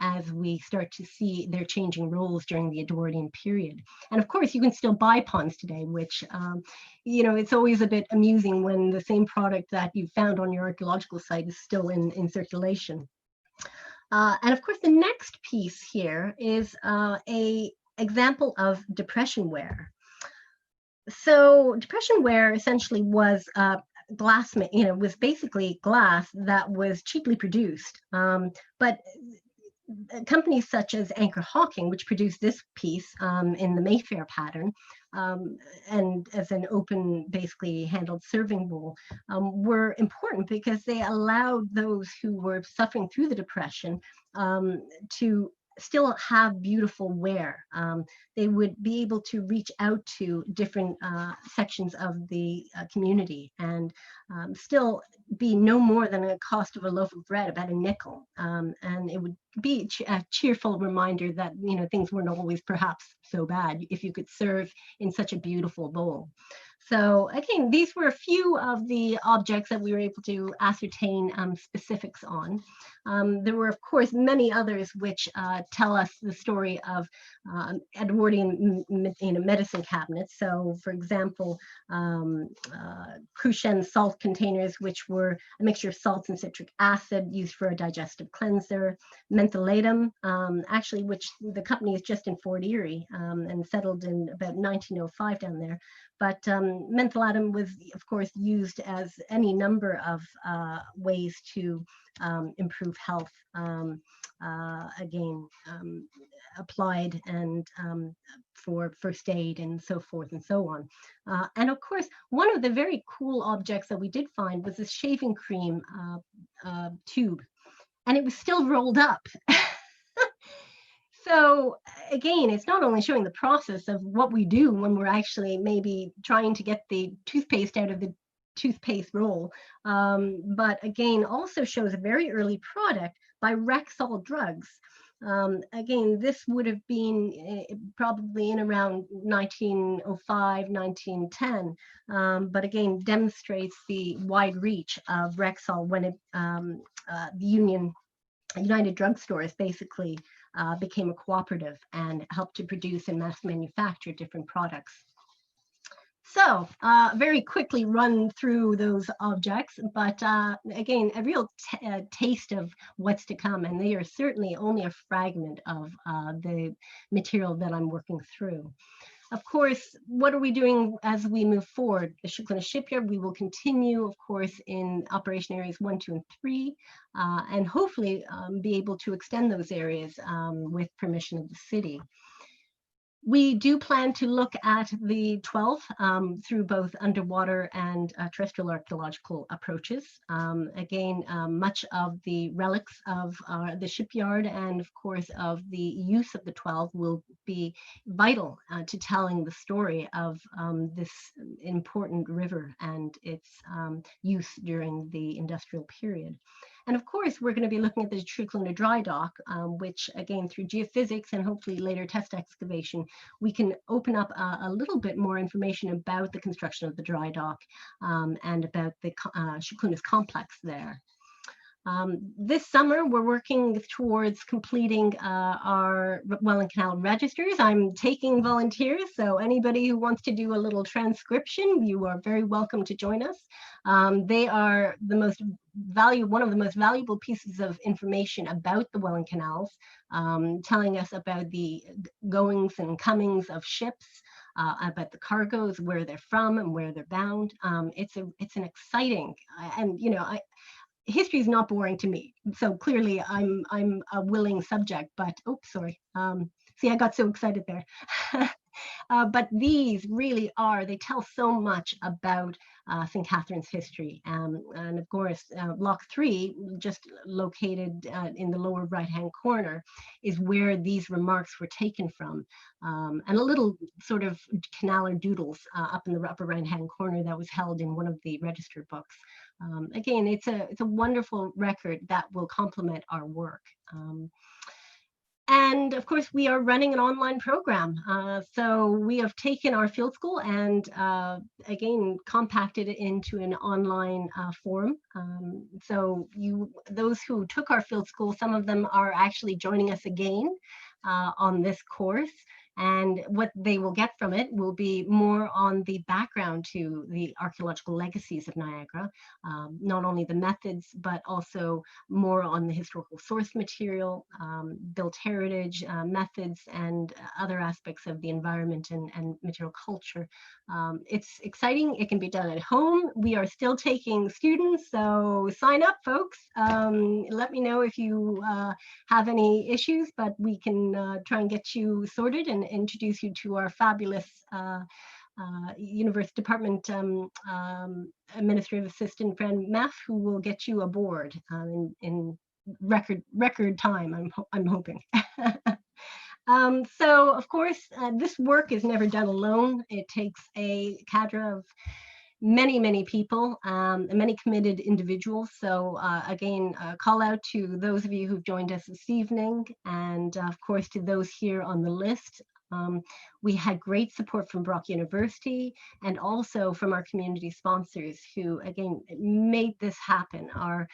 K: as we start to see their changing roles during the Edwardian period. And of course, you can still buy Pond's today, which, you know, it's always a bit amusing when the same product that you found on your archaeological site is still in circulation. And of course, the next piece here is a example of depression ware. So depression ware essentially was glass, you know, was basically glass that was cheaply produced. But companies such as Anchor Hawking, which produced this piece in the Mayfair pattern, and as an open, basically handled serving bowl, were important because they allowed those who were suffering through the Depression to still have beautiful wear. They would be able to reach out to different sections of the community and still be no more than a cost of a loaf of bread, about a nickel. And it would be a cheerful reminder that, you know, things weren't always perhaps so bad if you could serve in such a beautiful bowl. So again, these were a few of the objects that we were able to ascertain specifics on. There were, of course, many others which tell us the story of Edwardian medicine cabinets. So, for example, Cruchen salt containers, which were a mixture of salts and citric acid used for a digestive cleanser. Mentholatum, actually, which the company is just in Fort Erie and settled in about 1905 down there. But mentholatum was, of course, used as any number of ways to improve health, again, applied and for first aid and so forth and so on. And of course, one of the very cool objects that we did find was this shaving cream tube, and it was still rolled up. So again, it's not only showing the process of what we do when we're actually maybe trying to get the toothpaste out of the toothpaste roll, but again, also shows a very early product by Rexall Drugs. Again, this would have been probably in around 1905, 1910, but again, demonstrates the wide reach of Rexall when it, the United Drug Stores basically became a cooperative and helped to produce and mass manufacture different products. So very quickly run through those objects, but again, a real taste of what's to come, and they are certainly only a fragment of the material that I'm working through. Of course, what are we doing as we move forward? The Shickluna Shipyard, we will continue, of course, in operation areas 1, 2, and 3, and hopefully be able to extend those areas with permission of the city. We do plan to look at the 12 through both underwater and terrestrial archaeological approaches. Again, much of the relics of the shipyard and of course of the use of the 12 will be vital to telling the story of this important river and its use during the industrial period. And of course, we're going to be looking at the Shickluna dry dock, which again, through geophysics and hopefully later test excavation, we can open up a little bit more information about the construction of the dry dock and about the Shickluna's complex there. This summer, we're working towards completing our Welland Canal registers. I'm taking volunteers, so anybody who wants to do a little transcription, you are very welcome to join us. They are one of the most valuable pieces of information about the Welland Canals, telling us about the goings and comings of ships, about the cargoes, where they're from and where they're bound. It's an exciting, and history is not boring to me. So clearly I'm a willing subject, but oops, sorry. See, I got so excited there. But these really they tell so much about St. Catharines history. And of course, Lock 3, just located in the lower right-hand corner, is where these remarks were taken from. And a little sort of canaler doodles up in the upper right-hand corner that was held in one of the register books. Again, it's a wonderful record that will complement our work. And of course, we are running an online program. So we have taken our field school and again, compacted it into an online forum. So those who took our field school, some of them are actually joining us again on this course. And what they will get from it will be more on the background to the archaeological legacies of Niagara, not only the methods, but also more on the historical source material, built heritage methods, and other aspects of the environment and material culture. It's exciting. It can be done at home. We are still taking students, so sign up, folks. Let me know if you have any issues, but we can try and get you sorted and introduce you to our fabulous University Department Administrative Assistant friend Meth, who will get you aboard in record time. I'm hoping. So of course, this work is never done alone. It takes a cadre of many people, many committed individuals. So again, call out to those of you who've joined us this evening, and of course to those here on the list. We had great support from Brock University and also from our community sponsors who, again, made this happen. Our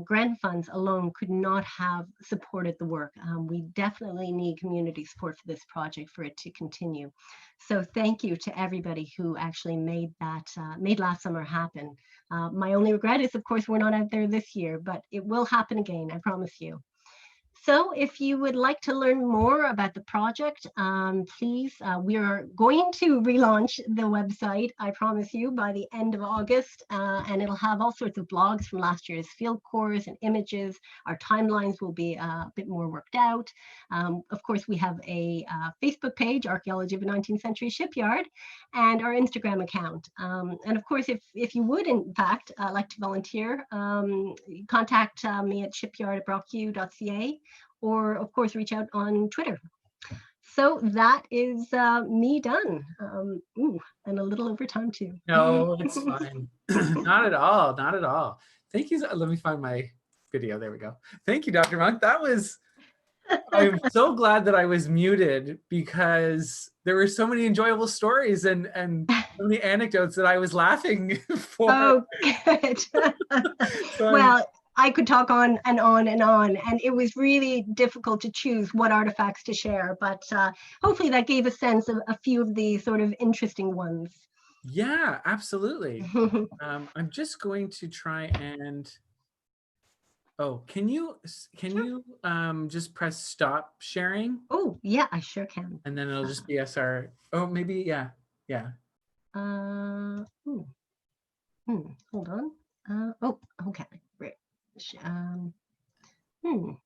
K: grant funds alone could not have supported the work. We definitely need community support for this project for it to continue. So thank you to everybody who actually made that, made last summer happen. My only regret is, of course, we're not out there this year, but it will happen again, I promise you. So if you would like to learn more about the project, please, we are going to relaunch the website, I promise you, by the end of August, and it'll have all sorts of blogs from last year's field course and images. Our timelines will be a bit more worked out. Of course, we have a Facebook page, Archaeology of a 19th Century Shipyard, and our Instagram account. And of course, if you would, in fact, like to volunteer, contact me at shipyard@brocu.ca. or of course reach out on Twitter. So that is me done. And a little over time too.
A: No, it's fine. Not at all, not at all. Thank you. Let me find my video. There we go. Thank you, Dr. Monk. That was, I'm so glad that I was muted because there were so many enjoyable stories and so many anecdotes that I was laughing for.
K: Oh, good.
A: So
K: well, I could talk on and on and on, and it was really difficult to choose what artifacts to share, but hopefully that gave a sense of a few of the sort of interesting ones.
A: Yeah, absolutely. I'm just going to try and, oh, can you just press stop sharing?
K: Oh, yeah, I sure can.
A: And then it'll just be SR, oh, maybe, yeah.
K: Hold on. Oh, okay, great. Hold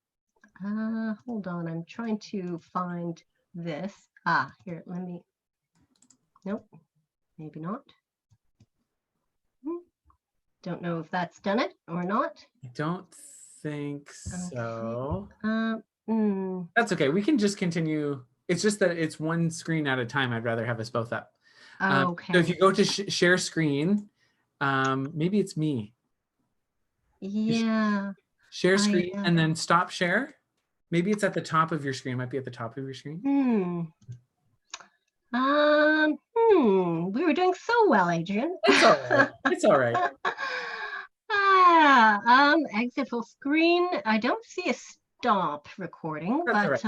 K: on, I'm trying to find this. Here, let me, nope, maybe not. Don't know if that's done it or not.
A: I don't think so.
K: Okay.
A: That's okay, we can just continue. It's just that it's one screen at a time. I'd rather have us both up.
K: Okay.
A: So if you go to share screen, maybe it's me.
K: Yeah.
A: Share screen and then stop share. Maybe it's at the top of your screen. It might be at the top of your screen.
K: We were doing so well, Adrian.
A: It's all right. It's all right.
K: Yeah, exit full screen. I don't see a stop recording,
A: That's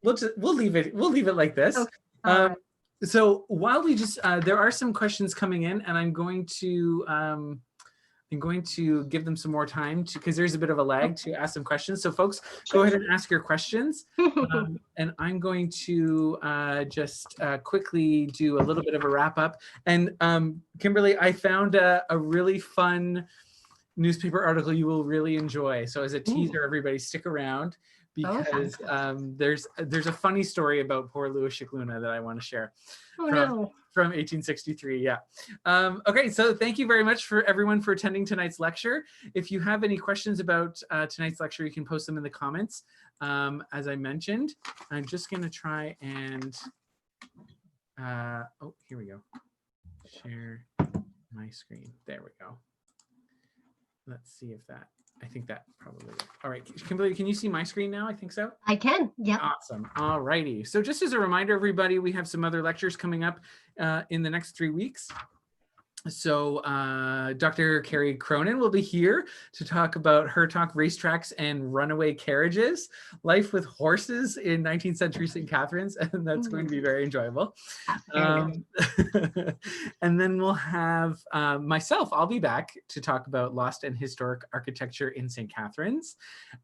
K: but
A: we'll leave it like this.
K: Okay. All right.
A: So while we just there are some questions coming in, and I'm going to give them some more time because there's a bit of a lag to ask some questions. So folks, go ahead and ask your questions. And I'm going to just quickly do a little bit of a wrap up. And Kimberly, I found a really fun newspaper article you will really enjoy. So as a teaser, everybody stick around because there's a funny story about poor Louis Shickluna that I want to share. From 1863, yeah. Okay, so thank you very much for everyone for attending tonight's lecture. If you have any questions about tonight's lecture, you can post them in the comments. As I mentioned, I'm just gonna try and, oh, here we go. Share my screen, there we go. Let's see if that, I think that probably worked. All right, Kimberly, can you see my screen now? I think so.
K: I can, yeah.
A: Awesome, all righty. So just as a reminder, everybody, we have some other lectures coming up in the next 3 weeks. So Dr. Carrie Cronin will be here to talk about her talk, Racetracks and Runaway Carriages, Life with Horses in 19th Century St. Catharines, and that's going to be very enjoyable. And then we'll have myself, I'll be back to talk about lost and historic architecture in St. Catharines.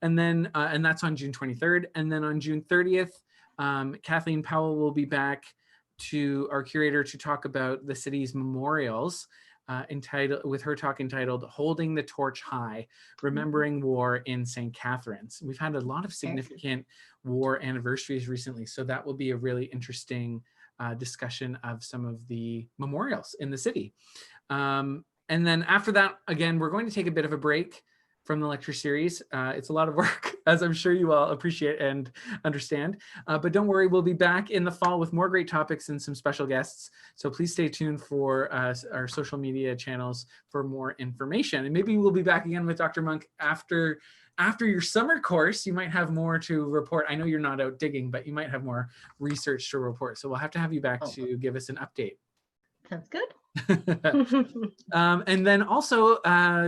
A: And then, and that's on June 23rd. And then on June 30th, Kathleen Powell will be back to our curator to talk about the city's memorials with her talk entitled Holding the Torch High, Remembering War in St. Catharines. We've had a lot of significant war anniversaries recently, so that will be a really interesting discussion of some of the memorials in the city. And then after that, again, we're going to take a bit of a break from the lecture series. It's a lot of work, as I'm sure you all appreciate and understand. But don't worry, we'll be back in the fall with more great topics and some special guests. So please stay tuned for our social media channels for more information. And maybe we'll be back again with Dr. Monk after your summer course. You might have more to report. I know you're not out digging, but you might have more research to report. So we'll have to have you back to give us an update.
K: Sounds good.
A: And then also,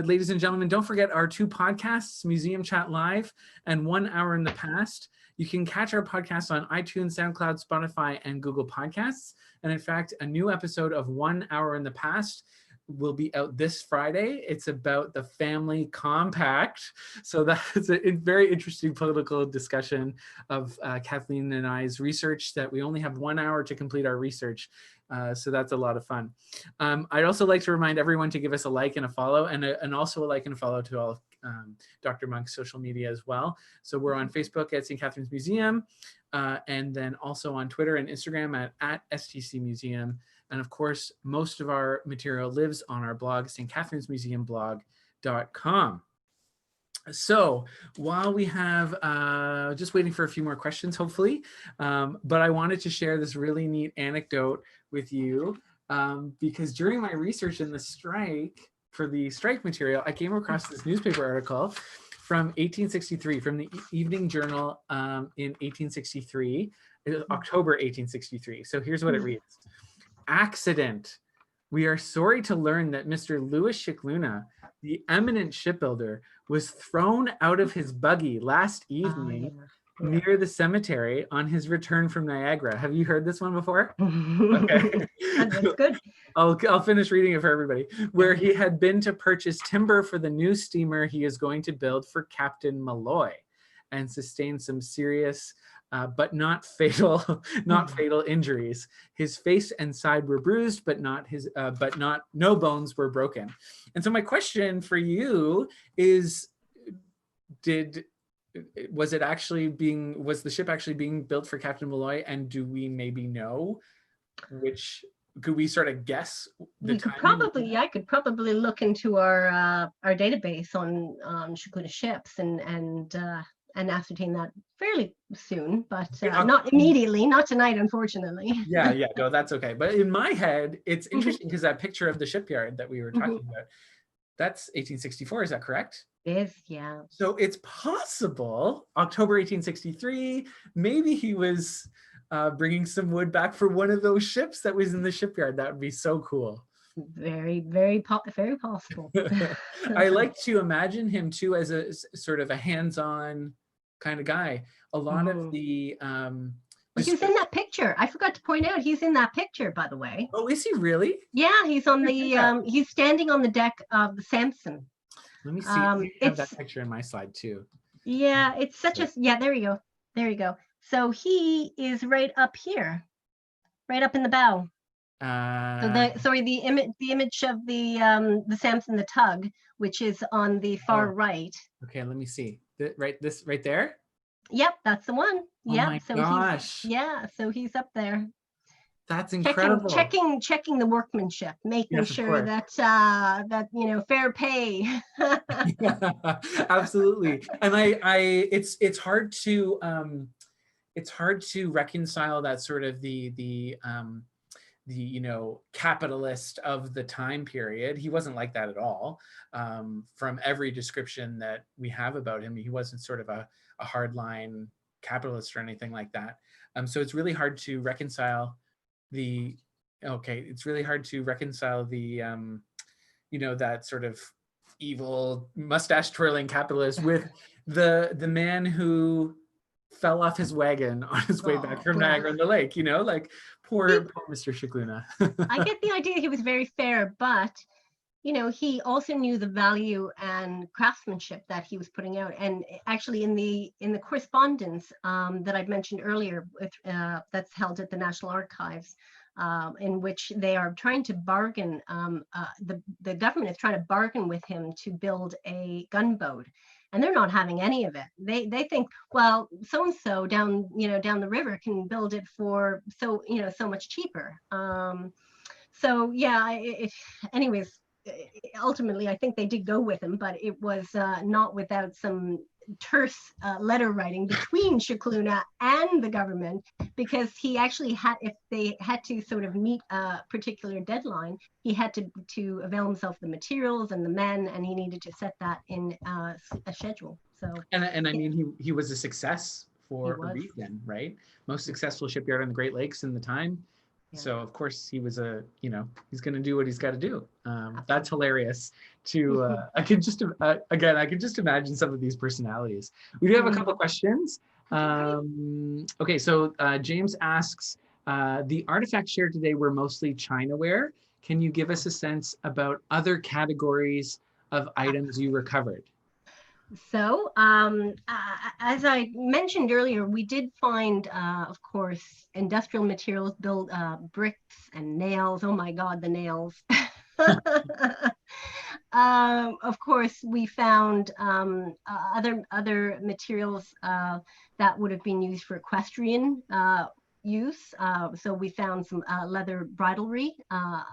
A: ladies and gentlemen, don't forget our 2 podcasts, Museum Chat Live and 1 Hour in the Past. You can catch our podcast on iTunes, SoundCloud, Spotify, and Google Podcasts. And in fact, a new episode of 1 Hour in the Past will be out this Friday. It's about the family compact. So that's a very interesting political discussion of Kathleen and I's research that we only have 1 hour to complete our research. So that's a lot of fun. I'd also like to remind everyone to give us a like and a follow, and also a like and a follow to all of Dr. Monk's social media as well. So we're on Facebook at St. Catharines Museum, and then also on Twitter and Instagram at STC Museum. And of course, most of our material lives on our blog, stcatharines.museumblog.com. So while we have, just waiting for a few more questions, hopefully, but I wanted to share this really neat anecdote with you because during my research in the strike, for the strike material, I came across this newspaper article from 1863, from the Evening Journal in 1863, October 1863. So here's what it reads. Accident. We are sorry to learn that Mr. Louis Shickluna, the eminent shipbuilder, was thrown out of his buggy last evening near the cemetery on his return from Niagara. Have you heard this one before? Okay.
K: That's good.
A: I'll finish reading it for everybody. Where he had been to purchase timber for the new steamer he is going to build for Captain Malloy, and sustained some serious but not fatal injuries. His face and side were bruised, but no bones were broken. And so my question for you is, was the ship actually being built for Captain Malloy? And do we maybe know could we sort of guess the timing?
K: I could probably look into our database on Shickluna ships and ascertain that fairly soon, but not immediately, not tonight, unfortunately.
A: Yeah, no, that's okay. But in my head, it's interesting because that picture of the shipyard that we were talking about, that's 1864, is that correct?
K: It is, yeah.
A: So it's possible, October 1863, maybe he was bringing some wood back for one of those ships that was in the shipyard. That would be so cool.
K: Very, very possible.
A: I like to imagine him too as a sort of a hands-on kind of guy. A lot of the
K: he was in that picture. I forgot to point out he's in that picture, by the way.
A: Oh, is he really?
K: Yeah, he's on the he's standing on the deck of the Samson.
A: Let me see. I have that picture in my slide too.
K: Yeah, it's such a there you go. There you go. So he is right up here, right up in the bow. So the image of the Samson, the tug, which is on the far right.
A: Okay, let me see. This right there.
K: Yep, that's the one.
A: Oh my gosh.
K: So he's up there.
A: That's incredible.
K: Checking the workmanship, making sure that fair pay.
A: Absolutely. And it's hard to reconcile that sort of the capitalist of the time period. He wasn't like that at all. From every description that we have about him, he wasn't sort of a hardline capitalist or anything like that. So it's really hard to reconcile the that sort of evil mustache twirling capitalist with the man who fell off his wagon on his way back from Niagara on the Lake, poor Mr. Shickluna.
K: I get the idea he was very fair, but he also knew the value and craftsmanship that he was putting out. And actually in the correspondence that I'd mentioned earlier with, that's held at the National Archives, in which they are trying to bargain, the government is trying to bargain with him to build a gunboat. And they're not having any of it. They think, well, so-and-so down the river can build it for so much cheaper. Anyways, ultimately, I think they did go with him, but it was not without some terse letter writing between Shickluna and the government, because he actually had, if they had to sort of meet a particular deadline, he had to avail himself of the materials and the men, and he needed to set that in a schedule. So
A: and I mean he was a success for a reason, right? Most successful shipyard on the Great Lakes in the time. So of course he was he's going to do what he's got to do. That's hilarious. I could just imagine some of these personalities. We do have a couple of questions. Okay, so James asks, the artifacts shared today were mostly Chinaware. Can you give us a sense about other categories of items you recovered?
K: So, as I mentioned earlier, we did find, of course, industrial materials, bricks and nails. Oh my God, the nails. Of course, we found other materials that would have been used for equestrian use. So we found some leather bridlery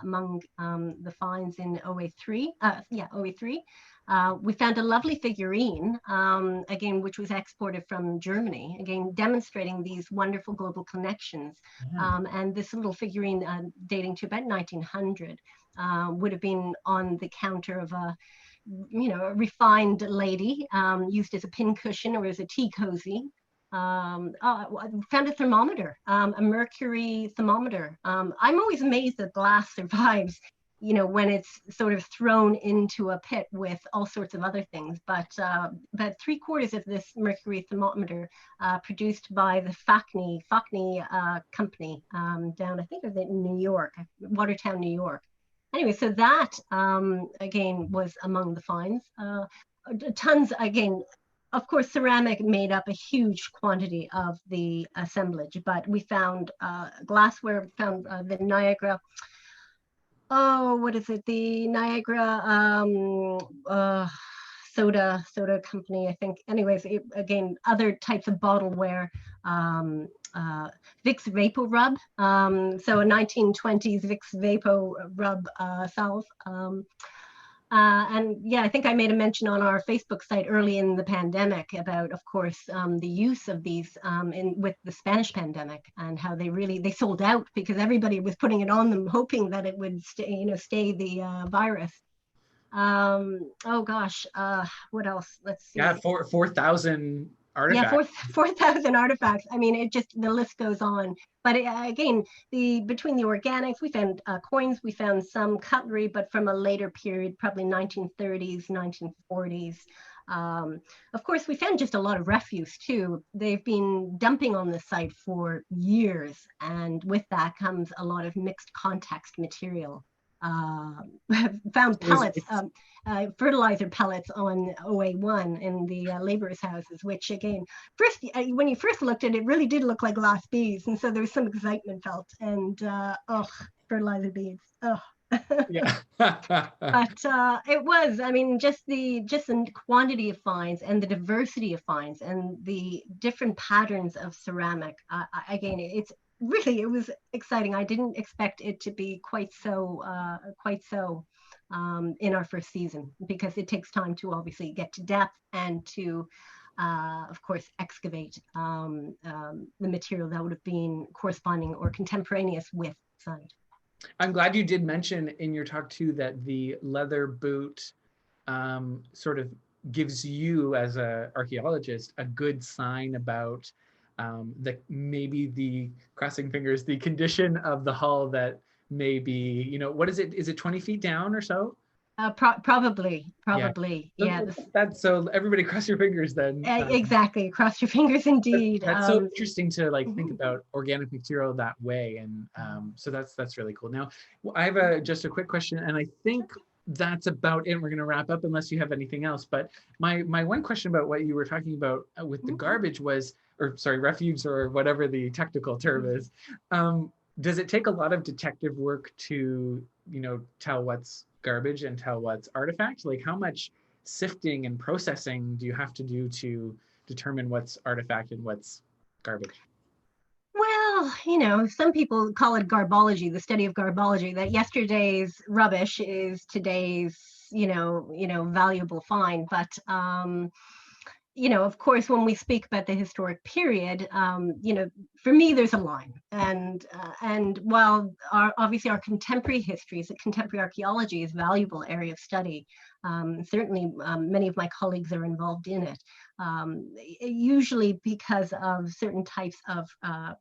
K: among the finds in OA3. OA3. We found a lovely figurine, again, which was exported from Germany, again, demonstrating these wonderful global connections. And this little figurine dating to about 1900 would have been on the counter of a refined lady, used as a pincushion or as a tea cozy. Found a thermometer, a mercury thermometer. I'm always amazed that glass survives, when it's sort of thrown into a pit with all sorts of other things. But about 3/4 of this mercury thermometer produced by the Facney company down, I think, in New York, Watertown, New York. Anyway, so that, again, was among the finds. Tons, again, of course, ceramic made up a huge quantity of the assemblage, but we found glassware, found the Niagara, the Niagara soda company, I think. Anyways, again, other types of bottleware, Vicks Vapo Rub, so a 1920s Vicks Vapo Rub salve. And yeah, I think I made a mention on our Facebook site early in the pandemic about, of course, the use of these with the Spanish pandemic, and how they sold out because everybody was putting it on them, hoping that it would stay the virus. Oh gosh, what else? Let's see.
A: Yeah, 4,000 artifacts.
K: Yeah, 4,000 artifacts. I mean, it just, the list goes on. But again, between the organics, we found coins, we found some cutlery, but from a later period, probably 1930s, 1940s. Of course, we found just a lot of refuse too. They've been dumping on the site for years, and with that comes a lot of mixed context material. Found pellets, fertilizer pellets on OA1 in the laborers' houses, which again, first when you first looked at it, really did look like glass beads, and so there was some excitement felt. And fertilizer beads,
A: Yeah.
K: But it was, I mean, just the quantity of finds and the diversity of finds and the different patterns of ceramic. Again, it was exciting. I didn't expect it to be quite so in our first season, because it takes time to obviously get to depth and to of course excavate the material that would have been corresponding or contemporaneous with site.
A: I'm glad you did mention in your talk too that the leather boot sort of gives you, as an archaeologist, a good sign about maybe the, crossing fingers, the condition of the hull that may be, what is it? Is it 20 feet down or so?
K: Probably. Yeah.
A: That's so everybody cross your fingers then.
K: Exactly, cross your fingers indeed.
A: That's so interesting to think about organic material that way, and so that's really cool. Now, I have just a quick question, and I think that's about it. We're going to wrap up unless you have anything else. But my one question about what you were talking about with the garbage was, or sorry, refuse or whatever the technical term is. Does it take a lot of detective work to tell what's garbage and tell what's artifact? Like, how much sifting and processing do you have to do to determine what's artifact and what's garbage?
K: Well, some people call it garbology, the study of garbology, that yesterday's rubbish is today's valuable find. But of course, when we speak about the historic period, for me, there's a line. And while obviously our contemporary history, contemporary archaeology is a valuable area of study, certainly many of my colleagues are involved in it, usually because of certain types of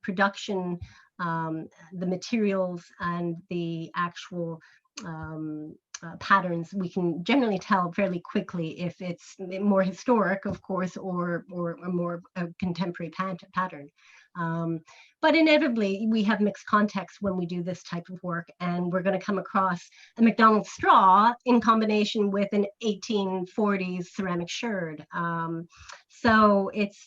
K: production, the materials and the actual patterns, we can generally tell fairly quickly if it's more historic, of course, or a more contemporary pattern. But inevitably, we have mixed context when we do this type of work, and we're going to come across a McDonald's straw in combination with an 1840s ceramic sherd. So it's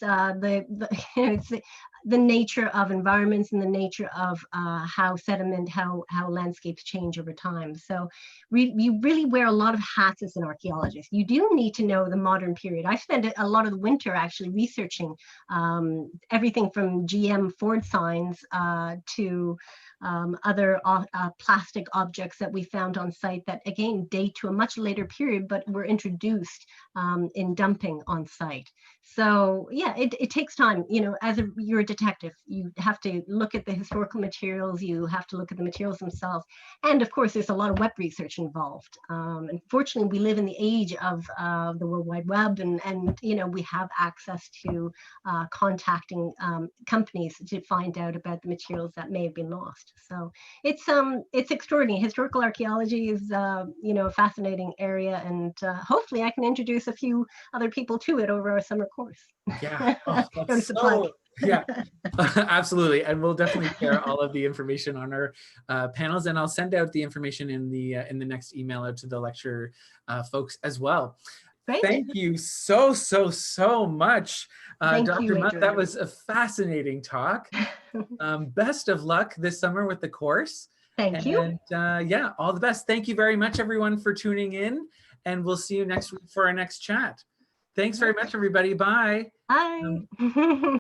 K: the nature of environments and the nature of how sediment, how landscapes change over time. So you really wear a lot of hats as an archaeologist. You do need to know the modern period. I spent a lot of the winter actually researching everything from GM Ford signs to other plastic objects that we found on site that again date to a much later period, but were introduced in dumping on site. So yeah, it takes time. You're a detective, you have to look at the historical materials, you have to look at the materials themselves, and of course there's a lot of web research involved. Unfortunately, we live in the age of the World Wide Web, and we have access to contacting companies to find out about the materials that may have been lost. So it's extraordinary. Historical archaeology is a fascinating area, and hopefully I can introduce a few other people to it over our summer course.
A: Yeah, yeah, absolutely. And we'll definitely share all of the information on our panels, and I'll send out the information in the next email out to the lecture folks as well.
K: Great.
A: Thank you so much, Dr. Monk. That was a fascinating talk. Best of luck this summer with the course.
K: Thank you.
A: And yeah, all the best. Thank you very much, everyone, for tuning in, and we'll see you next week for our next chat. Thanks very much, everybody. Bye.
K: Bye.